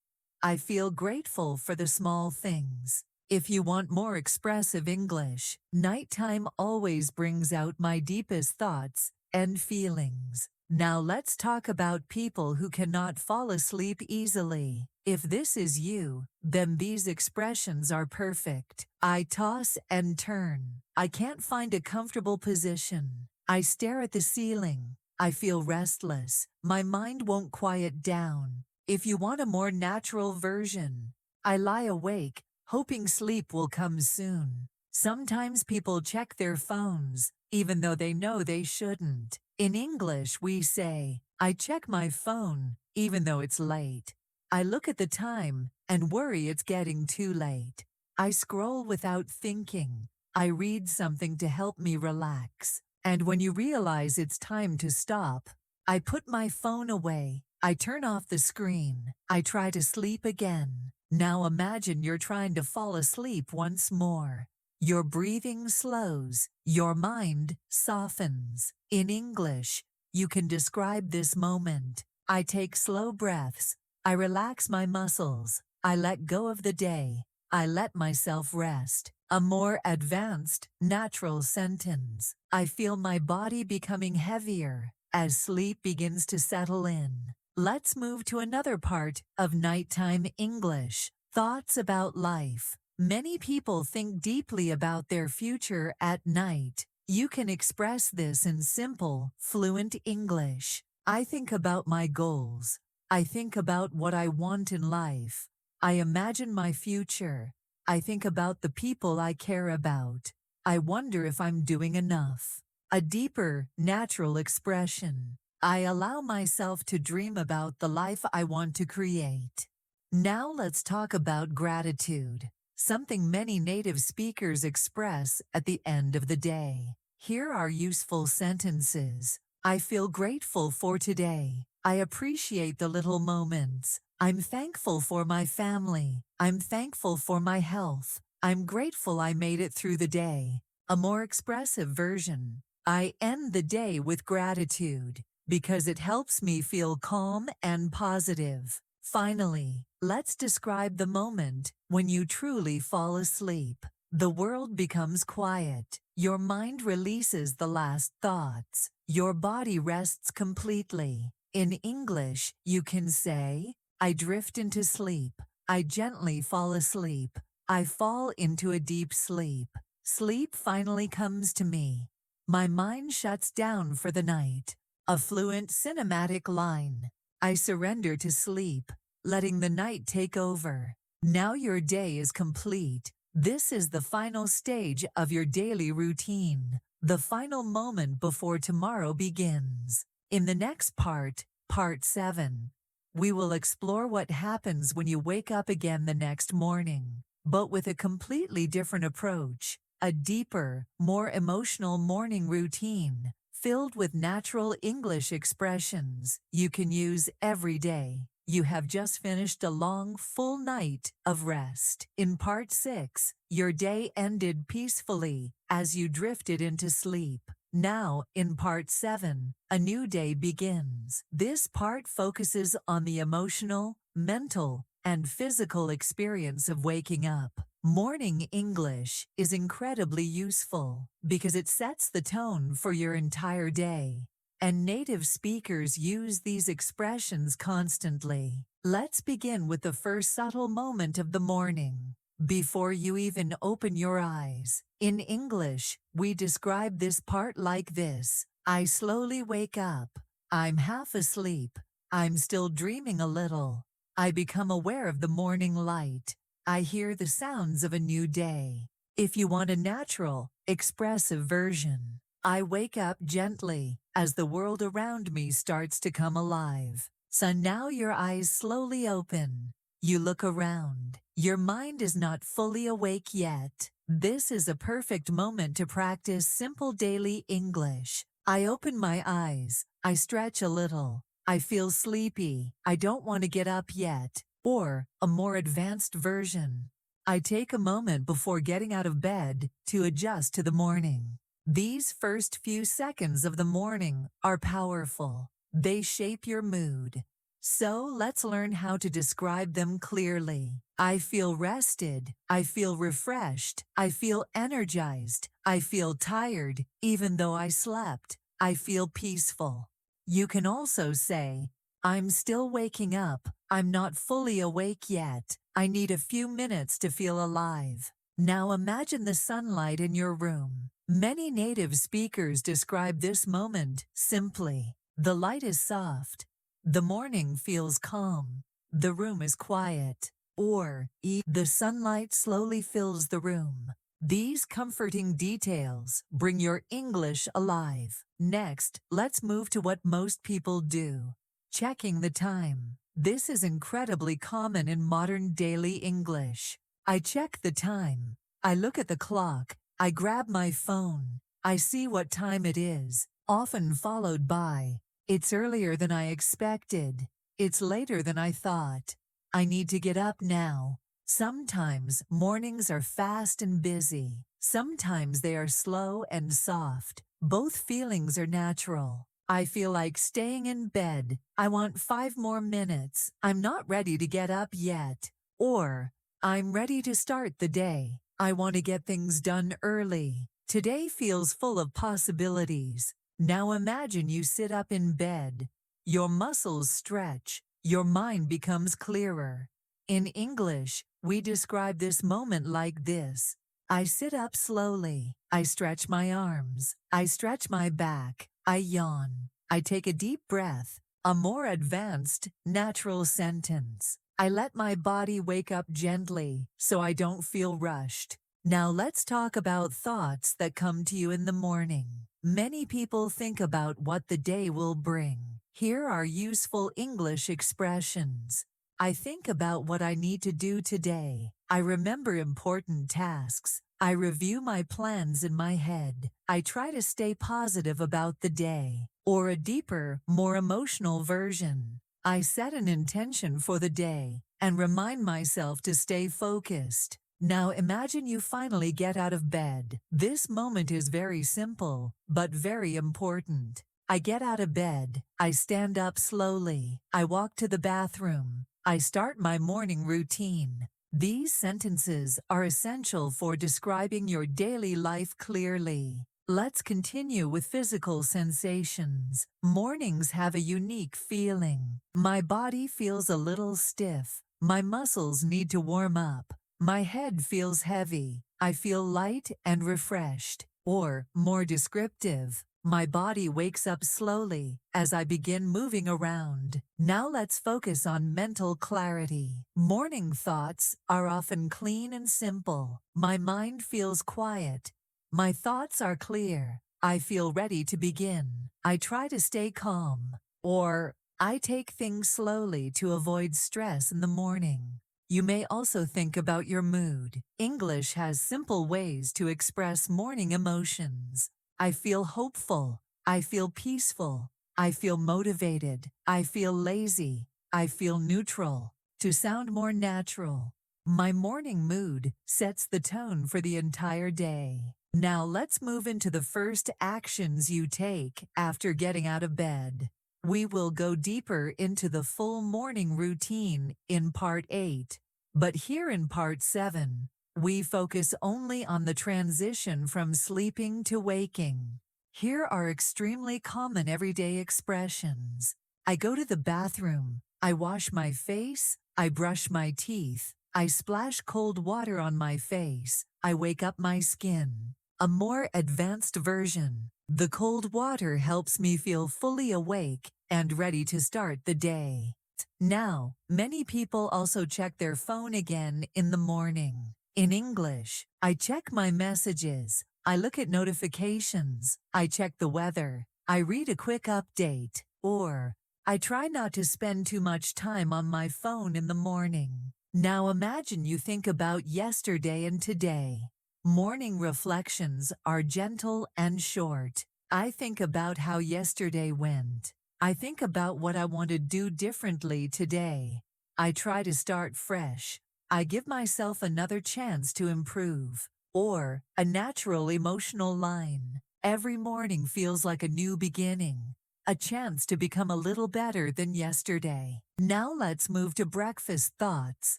I feel grateful for the small things. If you want more expressive English, nighttime always brings out my deepest thoughts and feelings. Now let's talk about people who cannot fall asleep easily. If this is you, then these expressions are perfect. I toss and turn. I can't find a comfortable position. I stare at the ceiling. I feel restless. My mind won't quiet down. If you want a more natural version, I lie awake, hoping sleep will come soon. Sometimes people check their phones, even though they know they shouldn't. In English, we say, I check my phone, even though it's late. I look at the time and worry it's getting too late. I scroll without thinking. I read something to help me relax. And when you realize it's time to stop, I put my phone away. I turn off the screen. I try to sleep again. Now imagine you're trying to fall asleep once more. Your breathing slows. Your mind softens. In English, you can describe this moment. I take slow breaths. I relax my muscles. I let go of the day. I let myself rest. A more advanced, natural sentence. I feel my body becoming heavier as sleep begins to settle in. Let's move to another part of nighttime English. Thoughts about life. Many people think deeply about their future at night. You can express this in simple, fluent English. I think about my goals. I think about what I want in life. I imagine my future. I think about the people I care about. I wonder if I'm doing enough. A deeper, natural expression. I allow myself to dream about the life I want to create. Now let's talk about gratitude, something many native speakers express at the end of the day. Here are useful sentences. I feel grateful for today. I appreciate the little moments. I'm thankful for my family. I'm thankful for my health. I'm grateful I made it through the day. A more expressive version. I end the day with gratitude because it helps me feel calm and positive. Finally, let's describe the moment when you truly fall asleep. The world becomes quiet. Your mind releases the last thoughts. Your body rests completely. In English, you can say, I drift into sleep. I gently fall asleep. I fall into a deep sleep. Sleep finally comes to me. My mind shuts down for the night. A fluent cinematic line. I surrender to sleep, letting the night take over. Now your day is complete. This is the final stage of your daily routine, the final moment before tomorrow begins. In the next part, Part 7, we will explore what happens when you wake up again the next morning, but with a completely different approach, a deeper, more emotional morning routine, filled with natural English expressions you can use every day. You have just finished a long, full night of rest. In Part 6, your day ended peacefully as you drifted into sleep. Now, in Part 7, a new day begins. This part focuses on the emotional, mental, and physical experience of waking up. Morning English is incredibly useful because it sets the tone for your entire day, and native speakers use these expressions constantly. Let's begin with the first subtle moment of the morning, before you even open your eyes. In English, we describe this part like this: I slowly wake up. I'm half asleep. I'm still dreaming a little. I become aware of the morning light. I hear the sounds of a new day. If you want a natural, expressive version, I wake up gently as the world around me starts to come alive. So now your eyes slowly open. You look around. Your mind is not fully awake yet. This is a perfect moment to practice simple daily English. I open my eyes. I stretch a little. I feel sleepy. I don't want to get up yet. Or, a more advanced version, I take a moment before getting out of bed to adjust to the morning. These first few seconds of the morning are powerful. They shape your mood. So let's learn how to describe them clearly. I feel rested. I feel refreshed. I feel energized. I feel tired, even though I slept. I feel peaceful. You can also say, I'm still waking up. I'm not fully awake yet. I need a few minutes to feel alive. Now imagine the sunlight in your room. Many native speakers describe this moment simply. The light is soft. The morning feels calm. The room is quiet. Or, the sunlight slowly fills the room. These comforting details bring your English alive. Next, let's move to what most people do: checking the time. This is incredibly common in modern daily English. I check the time. I look at the clock. I grab my phone. I see what time it is, often followed by, it's earlier than I expected. It's later than I thought. I need to get up now. Sometimes mornings are fast and busy. Sometimes they are slow and soft. Both feelings are natural. I feel like staying in bed. I want 5 more minutes. I'm not ready to get up yet. Or, I'm ready to start the day. I want to get things done early. Today feels full of possibilities. Now imagine you sit up in bed. Your muscles stretch. Your mind becomes clearer. In English, we describe this moment like this: I sit up slowly. I stretch my arms. I stretch my back. I yawn. I take a deep breath. A more advanced, natural sentence: I let my body wake up gently so I don't feel rushed. Now let's talk about thoughts that come to you in the morning. Many people think about what the day will bring. Here are useful English expressions. I think about what I need to do today. I remember important tasks. I review my plans in my head. I try to stay positive about the day. Or a deeper, more emotional version: I set an intention for the day and remind myself to stay focused. Now imagine you finally get out of bed. This moment is very simple, but very important. I get out of bed. I stand up slowly. I walk to the bathroom. I start my morning routine. These sentences are essential for describing your daily life clearly. Let's continue with physical sensations. Mornings have a unique feeling. My body feels a little stiff. My muscles need to warm up. My head feels heavy. I feel light and refreshed. Or, more descriptive, my body wakes up slowly as I begin moving around. Now let's focus on mental clarity. Morning thoughts are often clean and simple. My mind feels quiet. My thoughts are clear. I feel ready to begin. I try to stay calm. Or, I take things slowly to avoid stress in the morning. You may also think about your mood. English has simple ways to express morning emotions. I feel hopeful. I feel peaceful. I feel motivated. I feel lazy. I feel neutral. To sound more natural, my morning mood sets the tone for the entire day. Now let's move into the first actions you take after getting out of bed. We will go deeper into the full morning routine in Part 8, but here in Part 7, we focus only on the transition from sleeping to waking. Here are extremely common everyday expressions. I go to the bathroom. I wash my face. I brush my teeth. I splash cold water on my face. I wake up my skin. A more advanced version. The cold water helps me feel fully awake and ready to start the day. Now, many people also check their phone again in the morning. In English, I check my messages. I look at notifications. I check the weather. I read a quick update. Or, I try not to spend too much time on my phone in the morning. Now imagine you think about yesterday and today. Morning reflections are gentle and short. I think about how yesterday went. I think about what I want to do differently today. I try to start fresh. I give myself another chance to improve. Or, a natural emotional line. Every morning feels like a new beginning. A chance to become a little better than yesterday. Now let's move to breakfast thoughts,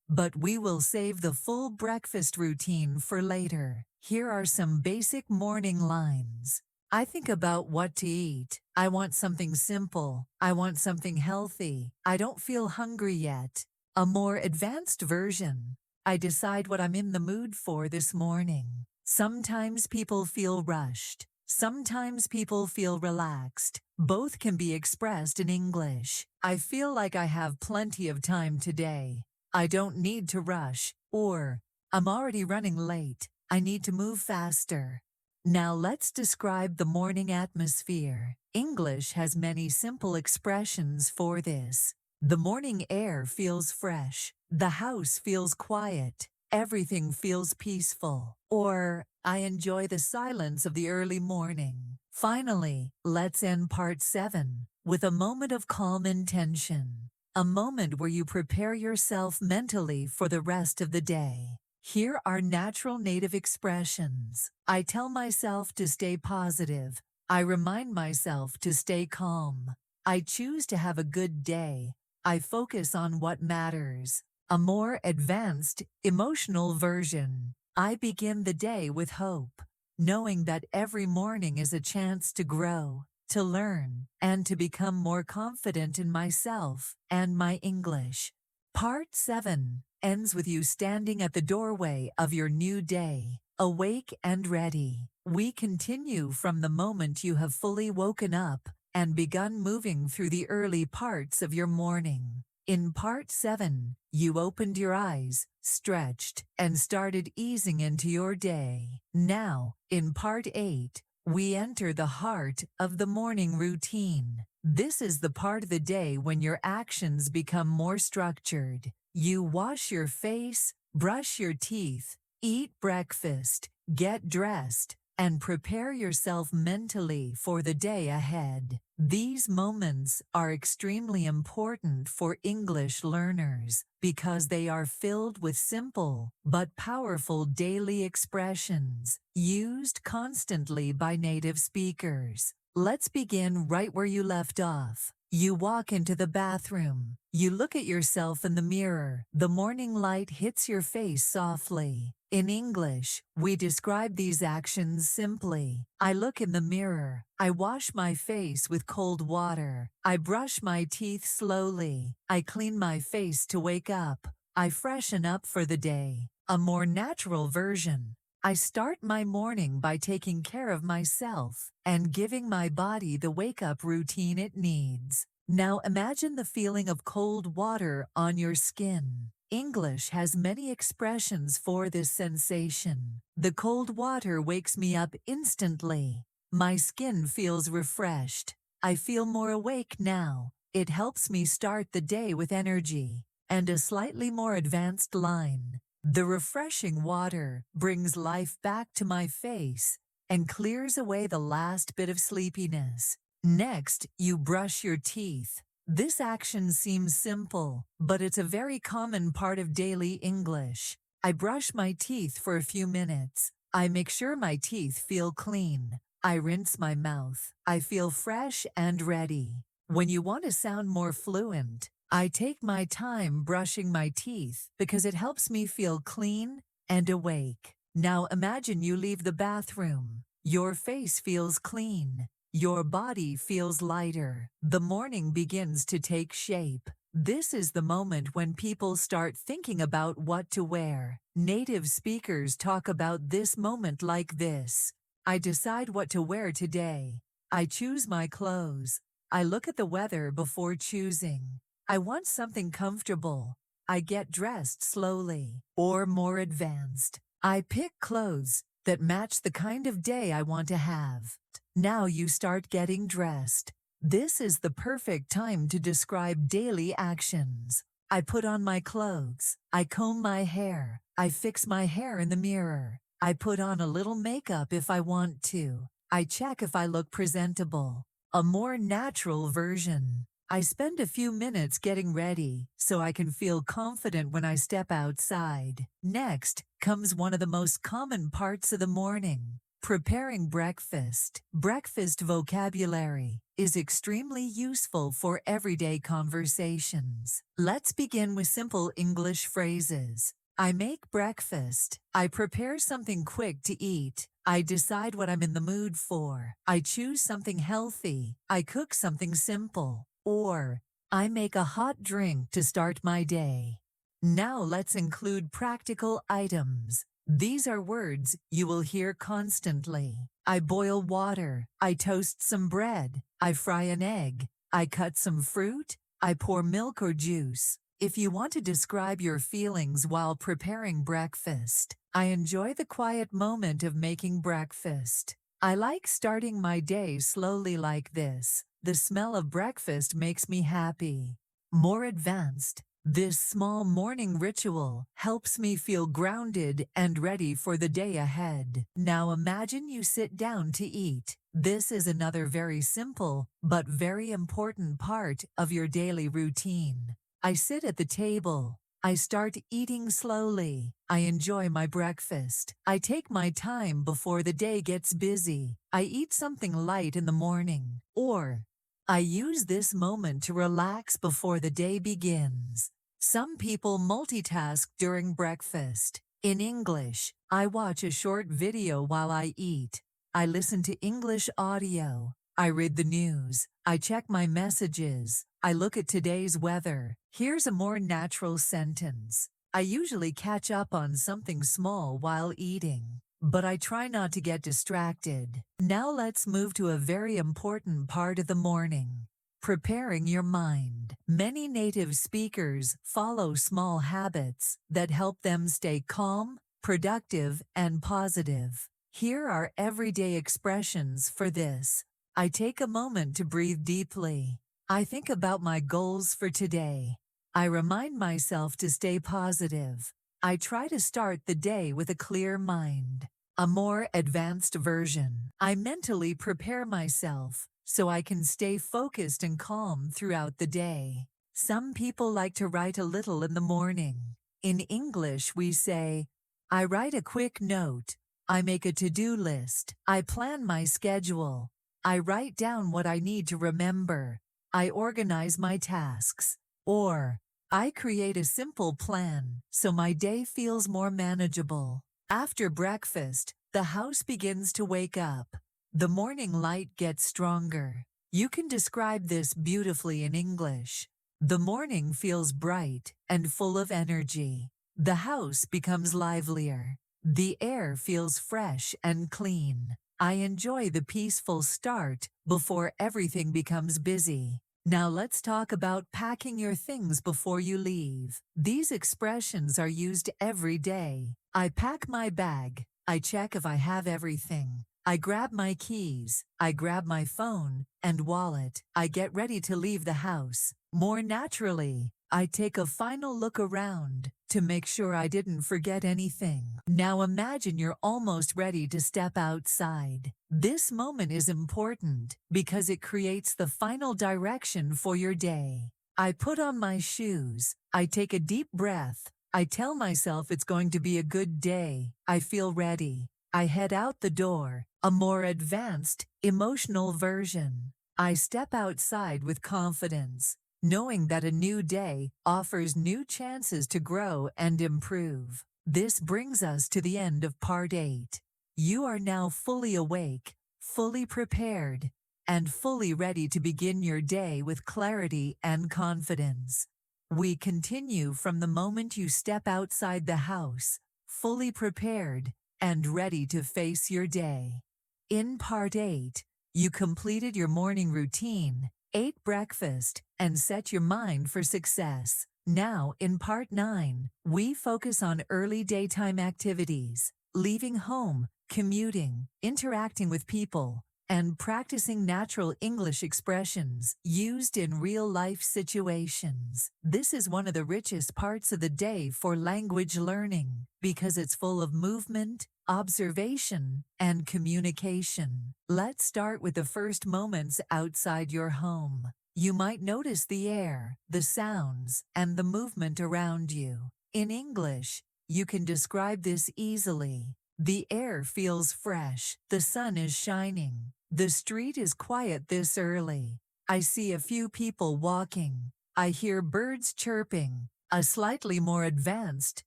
but we will save the full breakfast routine for later. Here are some basic morning lines. I think about what to eat. I want something simple. I want something healthy. I don't feel hungry yet. A more advanced version. I decide what I'm in the mood for this morning. Sometimes people feel rushed. Sometimes people feel relaxed. Both can be expressed in English. I feel like I have plenty of time today. I don't need to rush. Or, I'm already running late. I need to move faster. Now let's describe the morning atmosphere. English has many simple expressions for this. The morning air feels fresh. The house feels quiet. Everything feels peaceful. Or, I enjoy the silence of the early morning. Finally, let's end Part 7 with a moment of calm intention. A moment where you prepare yourself mentally for the rest of the day. Here are natural native expressions. I tell myself to stay positive. I remind myself to stay calm. I choose to have a good day. I focus on what matters. A more advanced, emotional version. I begin the day with hope, knowing that every morning is a chance to grow, to learn, and to become more confident in myself and my English. Part 7 ends with you standing at the doorway of your new day, awake and ready. We continue from the moment you have fully woken up and begun moving through the early parts of your morning. In Part 7, you opened your eyes, stretched, and started easing into your day. Now, in Part 8, we enter the heart of the morning routine. This is the part of the day when your actions become more structured. You wash your face, brush your teeth, eat breakfast, get dressed, and prepare yourself mentally for the day ahead. These moments are extremely important for English learners because they are filled with simple but powerful daily expressions used constantly by native speakers. Let's begin right where you left off. You walk into the bathroom. You look at yourself in the mirror. The morning light hits your face softly. In English, we describe these actions simply. I look in the mirror. I wash my face with cold water. I brush my teeth slowly. I clean my face to wake up. I freshen up for the day. A more natural version. I start my morning by taking care of myself and giving my body the wake-up routine it needs. Now imagine the feeling of cold water on your skin. English has many expressions for this sensation. The cold water wakes me up instantly. My skin feels refreshed. I feel more awake now. It helps me start the day with energy. And a slightly more advanced line. The refreshing water brings life back to my face and clears away the last bit of sleepiness. Next, you brush your teeth. This action seems simple, but it's a very common part of daily English. I brush my teeth for a few minutes. I make sure my teeth feel clean. I rinse my mouth. I feel fresh and ready. When you want to sound more fluent, I take my time brushing my teeth because it helps me feel clean and awake. Now imagine you leave the bathroom. Your face feels clean. Your body feels lighter. The morning begins to take shape. This is the moment when people start thinking about what to wear. Native speakers talk about this moment like this. I decide what to wear today. I choose my clothes. I look at the weather before choosing. I want something comfortable. I get dressed slowly. Or more advanced. I pick clothes that match the kind of day I want to have. Now you start getting dressed. This is the perfect time to describe daily actions. I put on my clothes. I comb my hair. I fix my hair in the mirror. I put on a little makeup if I want to. I check if I look presentable. A more natural version. I spend a few minutes getting ready so I can feel confident when I step outside. Next comes one of the most common parts of the morning. Preparing breakfast. Breakfast vocabulary is extremely useful for everyday conversations. Let's begin with simple English phrases. I make breakfast. I prepare something quick to eat. I decide what I'm in the mood for. I choose something healthy. I cook something simple. Or, I make a hot drink to start my day. Now let's include practical items. These are words you will hear constantly. I boil water. I toast some bread. I fry an egg. I cut some fruit. I pour milk or juice. If you want to describe your feelings while preparing breakfast, I enjoy the quiet moment of making breakfast. I like starting my day slowly like this. The smell of breakfast makes me happy. More advanced, this small morning ritual helps me feel grounded and ready for the day ahead. Now imagine you sit down to eat. This is another very simple but very important part of your daily routine. I sit at the table. I start eating slowly. I enjoy my breakfast. I take my time before the day gets busy. I eat something light in the morning. Or, I use this moment to relax before the day begins. Some people multitask during breakfast. In English, I watch a short video while I eat. I listen to English audio. I read the news. I check my messages. I look at today's weather. Here's a more natural sentence. I usually catch up on something small while eating, but I try not to get distracted. Now let's move to a very important part of the morning. Preparing your mind. Many native speakers follow small habits that help them stay calm, productive, and positive. Here are everyday expressions for this. I take a moment to breathe deeply. I think about my goals for today. I remind myself to stay positive. I try to start the day with a clear mind. A more advanced version. I mentally prepare myself so I can stay focused and calm throughout the day. Some people like to write a little in the morning. In English, we say, I write a quick note. I make a to-do list. I plan my schedule. I write down what I need to remember. I organize my tasks. Or, I create a simple plan so my day feels more manageable. After breakfast, the house begins to wake up. The morning light gets stronger. You can describe this beautifully in English. The morning feels bright and full of energy. The house becomes livelier. The air feels fresh and clean. I enjoy the peaceful start before everything becomes busy. Now let's talk about packing your things before you leave. These expressions are used every day. I pack my bag. I check if I have everything. I grab my keys. I grab my phone and wallet. I get ready to leave the house. More naturally, I take a final look around to make sure I didn't forget anything. Now imagine you're almost ready to step outside. This moment is important because it creates the final direction for your day. I put on my shoes. I take a deep breath. I tell myself it's going to be a good day. I feel ready. I head out the door, a more advanced, emotional version. I step outside with confidence, knowing that a new day offers new chances to grow and improve. This brings us to the end of part 8. You are now fully awake, fully prepared, and fully ready to begin your day with clarity and confidence. We continue from the moment you step outside the house, fully prepared and ready to face your day. In part 8, you completed your morning routine, ate breakfast, and set your mind for success. Now, in part 9, we focus on early daytime activities, leaving home, commuting, interacting with people, and practicing natural English expressions used in real-life situations. This is one of the richest parts of the day for language learning because it's full of movement, observation, and communication. Let's start with the first moments outside your home. You might notice the air, the sounds, and the movement around you. In English, you can describe this easily. The air feels fresh. The sun is shining. The street is quiet this early. I see a few people walking. I hear birds chirping. A slightly more advanced,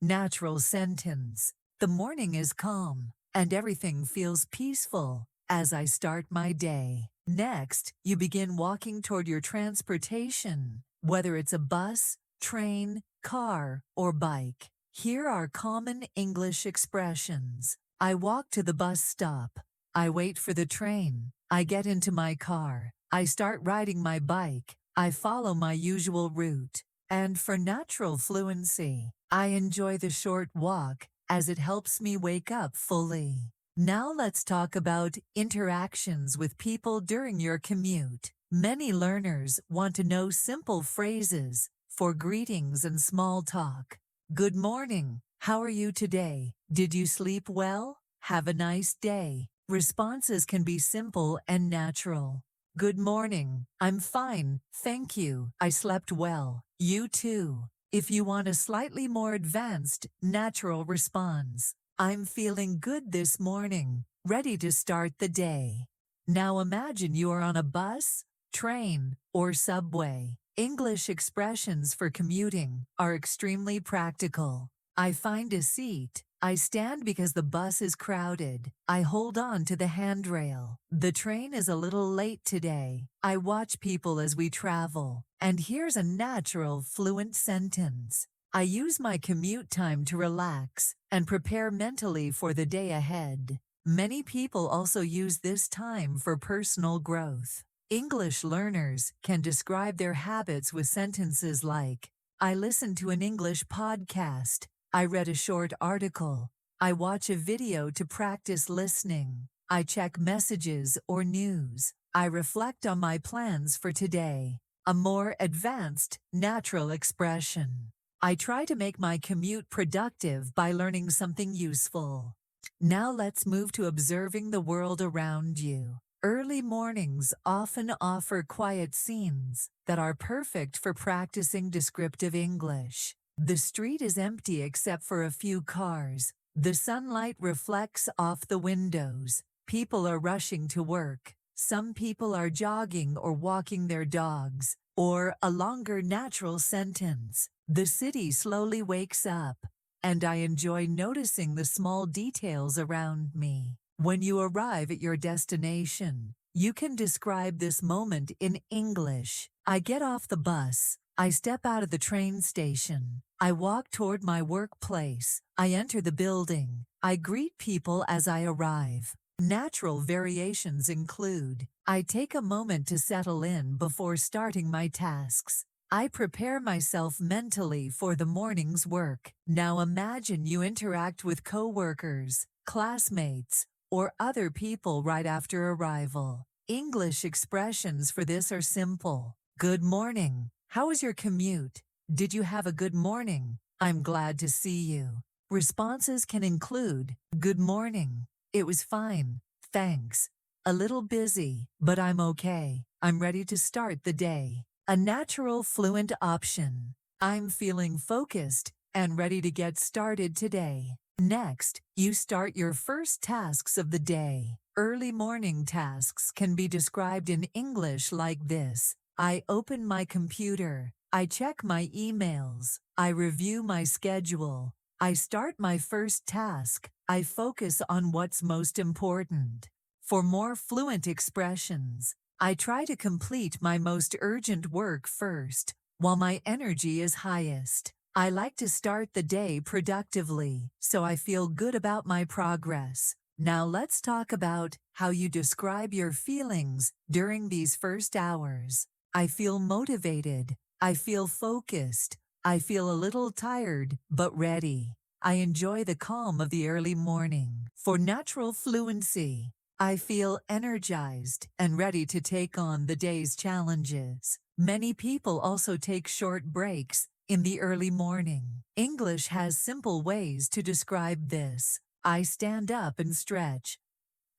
natural sentence. The morning is calm, and everything feels peaceful as I start my day. Next, you begin walking toward your transportation, whether it's a bus, train, car, or bike. Here are common English expressions. I walk to the bus stop. I wait for the train. I get into my car. I start riding my bike. I follow my usual route. And for natural fluency, I enjoy the short walk as it helps me wake up fully. Now let's talk about interactions with people during your commute. Many learners want to know simple phrases for greetings and small talk. Good morning. How are you today? Did you sleep well? Have a nice day. Responses can be simple and natural. Good morning. I'm fine, thank you. I slept well. You too. If you want a slightly more advanced, natural response, I'm feeling good this morning, ready to start the day. Now imagine you are on a bus, train, or subway. English expressions for commuting are extremely practical. I find a seat. I stand because the bus is crowded. I hold on to the handrail. The train is a little late today. I watch people as we travel. And here's a natural, fluent sentence. I use my commute time to relax and prepare mentally for the day ahead. Many people also use this time for personal growth. English learners can describe their habits with sentences like, I listen to an English podcast. I read a short article. I watch a video to practice listening. I check messages or news. I reflect on my plans for today. A more advanced, natural expression. I try to make my commute productive by learning something useful. Now let's move to observing the world around you. Early mornings often offer quiet scenes that are perfect for practicing descriptive English. The street is empty except for a few cars. The sunlight reflects off the windows. People are rushing to work. Some people are jogging or walking their dogs. Or a longer natural sentence. The city slowly wakes up, and I enjoy noticing the small details around me. When you arrive at your destination, you can describe this moment in English. I get off the bus. I step out of the train station. I walk toward my workplace. I enter the building. I greet people as I arrive. Natural variations include: I take a moment to settle in before starting my tasks. I prepare myself mentally for the morning's work. Now imagine you interact with coworkers, classmates, or other people right after arrival. English expressions for this are simple. Good morning. How was your commute? Did you have a good morning? I'm glad to see you. Responses can include: Good morning. It was fine, thanks. A little busy, but I'm okay. I'm ready to start the day. A natural fluent option. I'm feeling focused and ready to get started today. Next, you start your first tasks of the day. Early morning tasks can be described in English like this: I open my computer. I check my emails. I review my schedule. I start my first task. I focus on what's most important. For more fluent expressions, I try to complete my most urgent work first, while my energy is highest. I like to start the day productively, so I feel good about my progress. Now let's talk about how you describe your feelings during these first hours. I feel motivated. I feel focused. I feel a little tired, but ready. I enjoy the calm of the early morning. For natural fluency, I feel energized and ready to take on the day's challenges. Many people also take short breaks in the early morning. English has simple ways to describe this. I stand up and stretch.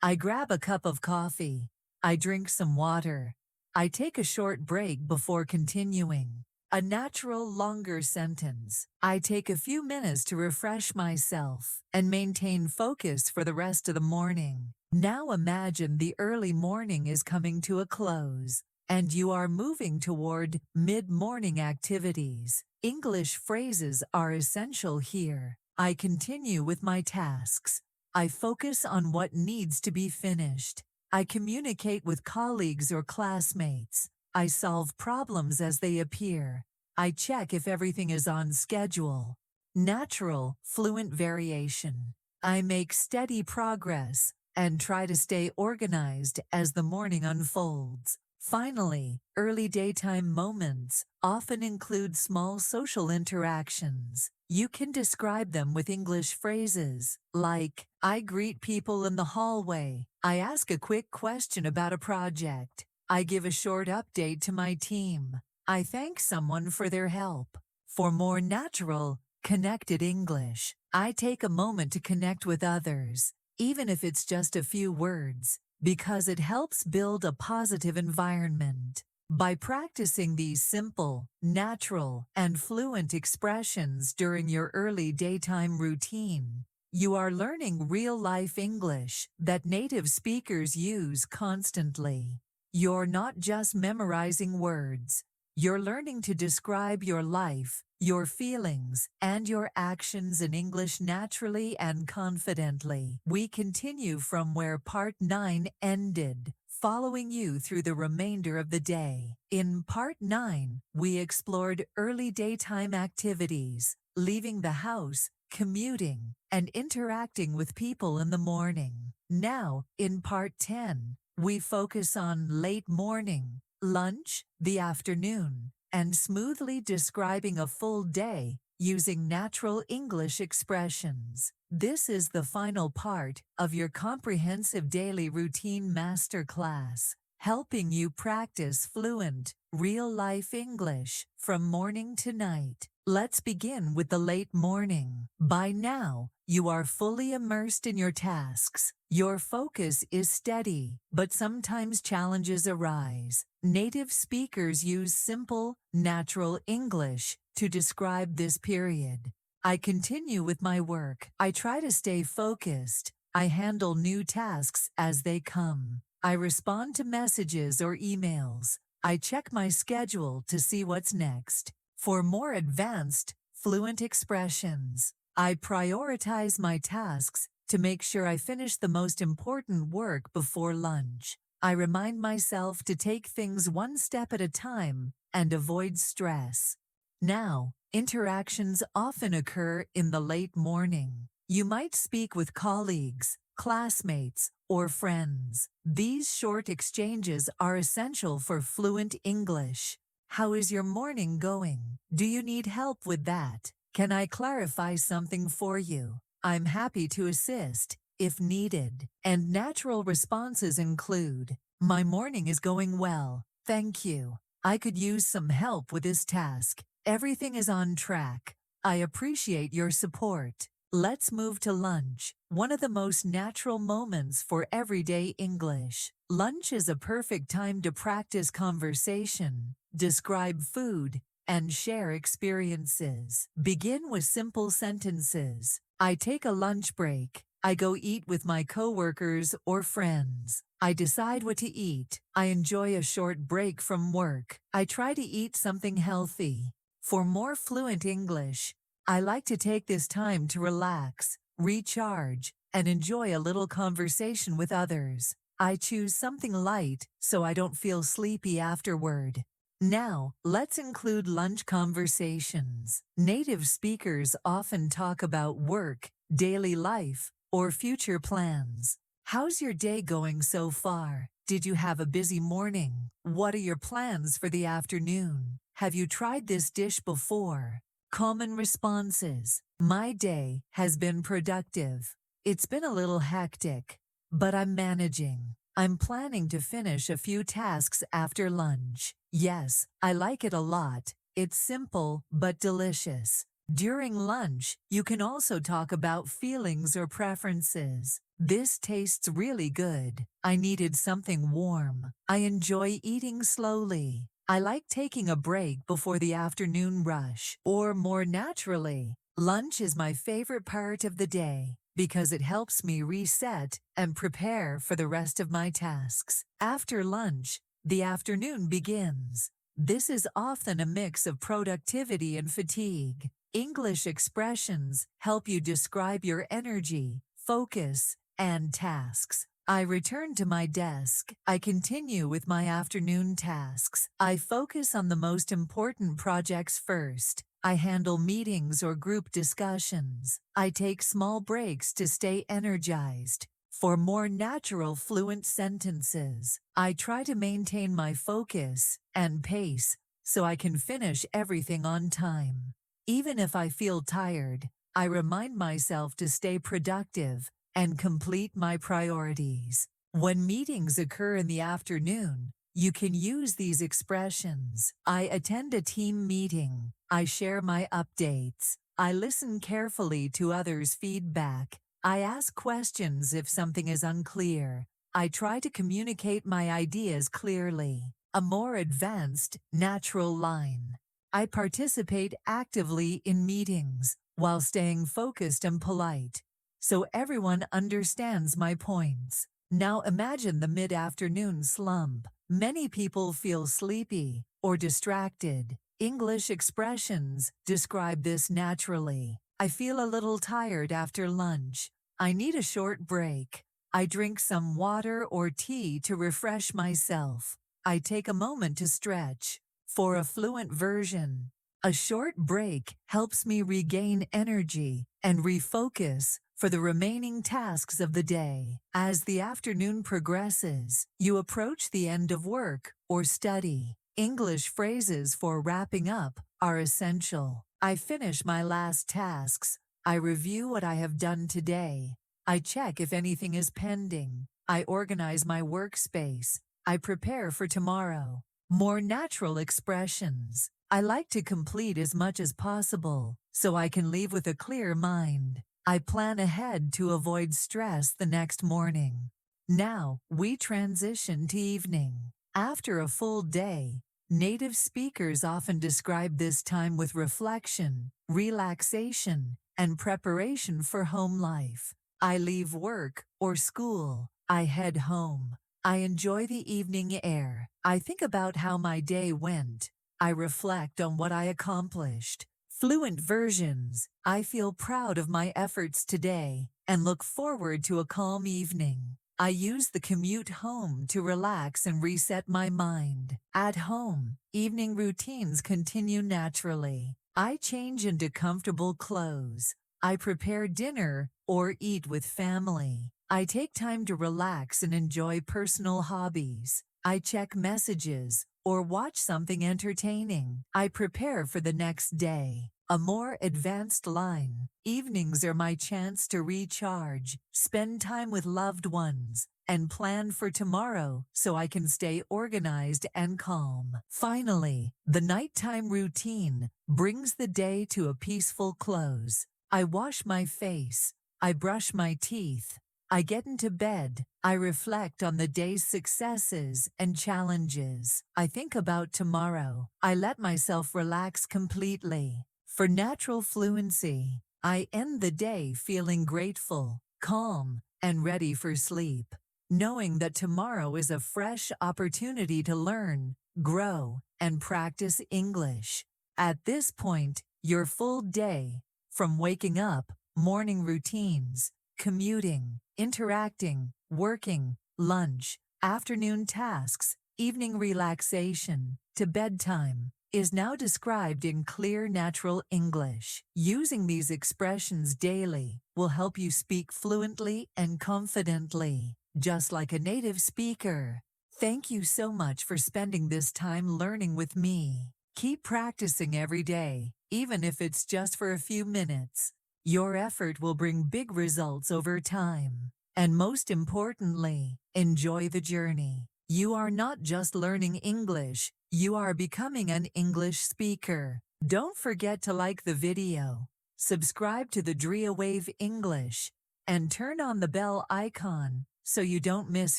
I grab a cup of coffee. I drink some water. I take a short break before continuing. A natural longer sentence. I take a few minutes to refresh myself and maintain focus for the rest of the morning. Now imagine the early morning is coming to a close, and you are moving toward mid-morning activities. English phrases are essential here. I continue with my tasks. I focus on what needs to be finished. I communicate with colleagues or classmates. I solve problems as they appear. I check if everything is on schedule. Natural, fluent variation. I make steady progress and try to stay organized as the morning unfolds. Finally, early daytime moments often include small social interactions. You can describe them with English phrases like, I greet people in the hallway. I ask a quick question about a project. I give a short update to my team. I thank someone for their help. For more natural, connected English, I take a moment to connect with others, even if it's just a few words, because it helps build a positive environment. By practicing these simple, natural, and fluent expressions during your early daytime routine, you are learning real-life English that native speakers use constantly. You're not just memorizing words. You're learning to describe your life, your feelings, and your actions in English naturally and confidently. We continue from where Part 9 ended, following you through the remainder of the day. In Part 9, we explored early daytime activities, leaving the house, commuting, and interacting with people in the morning. Now, in Part 10, we focus on late morning, lunch, the afternoon, and smoothly describing a full day using natural English expressions. This is the final part of your comprehensive daily routine masterclass, helping you practice fluent, real-life English from morning to night. Let's begin with the late morning. By now, you are fully immersed in your tasks. Your focus is steady, but sometimes challenges arise. Native speakers use simple, natural English to describe this period. I continue with my work. I try to stay focused. I handle new tasks as they come. I respond to messages or emails. I check my schedule to see what's next. For more advanced, fluent expressions, I prioritize my tasks to make sure I finish the most important work before lunch. I remind myself to take things one step at a time and avoid stress. Now, interactions often occur in the late morning. You might speak with colleagues, classmates, or friends. These short exchanges are essential for fluent English. How is your morning going? Do you need help with that? Can I clarify something for you? I'm happy to assist if needed. And natural responses include, "My morning is going well, thank you. I could use some help with this task. Everything is on track. I appreciate your support." Let's move to lunch, one of the most natural moments for everyday English. Lunch is a perfect time to practice conversation, describe food, and share experiences. Begin with simple sentences. I take a lunch break. I go eat with my coworkers or friends. I decide what to eat. I enjoy a short break from work. I try to eat something healthy. For more fluent English, I like to take this time to relax, recharge, and enjoy a little conversation with others. I choose something light so I don't feel sleepy afterward. Now, let's include lunch conversations. Native speakers often talk about work, daily life, or future plans. How's your day going so far? Did you have a busy morning? What are your plans for the afternoon? Have you tried this dish before? Common responses. My day has been productive. It's been a little hectic, but I'm managing. I'm planning to finish a few tasks after lunch. Yes, I like it a lot. It's simple but delicious. During lunch, you can also talk about feelings or preferences. This tastes really good. I needed something warm. I enjoy eating slowly. I like taking a break before the afternoon rush. Or more naturally, lunch is my favorite part of the day because it helps me reset and prepare for the rest of my tasks. After lunch, the afternoon begins. This is often a mix of productivity and fatigue. English expressions help you describe your energy, focus, and tasks. I return to my desk. I continue with my afternoon tasks. I focus on the most important projects first. I handle meetings or group discussions. I take small breaks to stay energized. For more natural, fluent sentences, I try to maintain my focus and pace so I can finish everything on time. Even if I feel tired, I remind myself to stay productive and complete my priorities. When meetings occur in the afternoon, you can use these expressions. I attend a team meeting. I share my updates. I listen carefully to others' feedback. I ask questions if something is unclear. I try to communicate my ideas clearly. A more advanced, natural line. I participate actively in meetings while staying focused and polite, so everyone understands my points. Now imagine the mid-afternoon slump. Many people feel sleepy or distracted. English expressions describe this naturally. I feel a little tired after lunch. I need a short break. I drink some water or tea to refresh myself. I take a moment to stretch. For a fluent version, a short break helps me regain energy and refocus for the remaining tasks of the day. As the afternoon progresses, you approach the end of work or study. English phrases for wrapping up are essential. I finish my last tasks. I review what I have done today. I check if anything is pending. I organize my workspace. I prepare for tomorrow. More natural expressions. I like to complete as much as possible so I can leave with a clear mind. I plan ahead to avoid stress the next morning. Now, we transition to evening. After a full day, native speakers often describe this time with reflection, relaxation, and preparation for home life. I leave work or school. I head home. I enjoy the evening air. I think about how my day went. I reflect on what I accomplished. Fluent versions. I feel proud of my efforts today and look forward to a calm evening. I use the commute home to relax and reset my mind. At home, evening routines continue naturally. I change into comfortable clothes. I prepare dinner or eat with family. I take time to relax and enjoy personal hobbies. I check messages or watch something entertaining. I prepare for the next day. A more advanced line. Evenings are my chance to recharge, spend time with loved ones, and plan for tomorrow so I can stay organized and calm. Finally, the nighttime routine brings the day to a peaceful close. I wash my face. I brush my teeth. I get into bed. I reflect on the day's successes and challenges. I think about tomorrow. I let myself relax completely. For natural fluency, I end the day feeling grateful, calm, and ready for sleep, knowing that tomorrow is a fresh opportunity to learn, grow, and practice English. At this point, your full day, from waking up, morning routines, commuting, interacting, working, lunch, afternoon tasks, evening relaxation, to bedtime, is now described in clear, natural English. Using these expressions daily will help you speak fluently and confidently, just like a native speaker. Thank you so much for spending this time learning with me. Keep practicing every day, even if it's just for a few minutes. Your effort will bring big results over time. And most importantly, enjoy the journey. You are not just learning English, you are becoming an English speaker. Don't forget to like the video, subscribe to the DreamWave English, and turn on the bell icon so you don't miss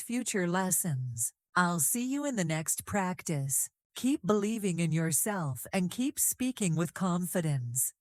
future lessons. I'll see you in the next practice. Keep believing in yourself and keep speaking with confidence.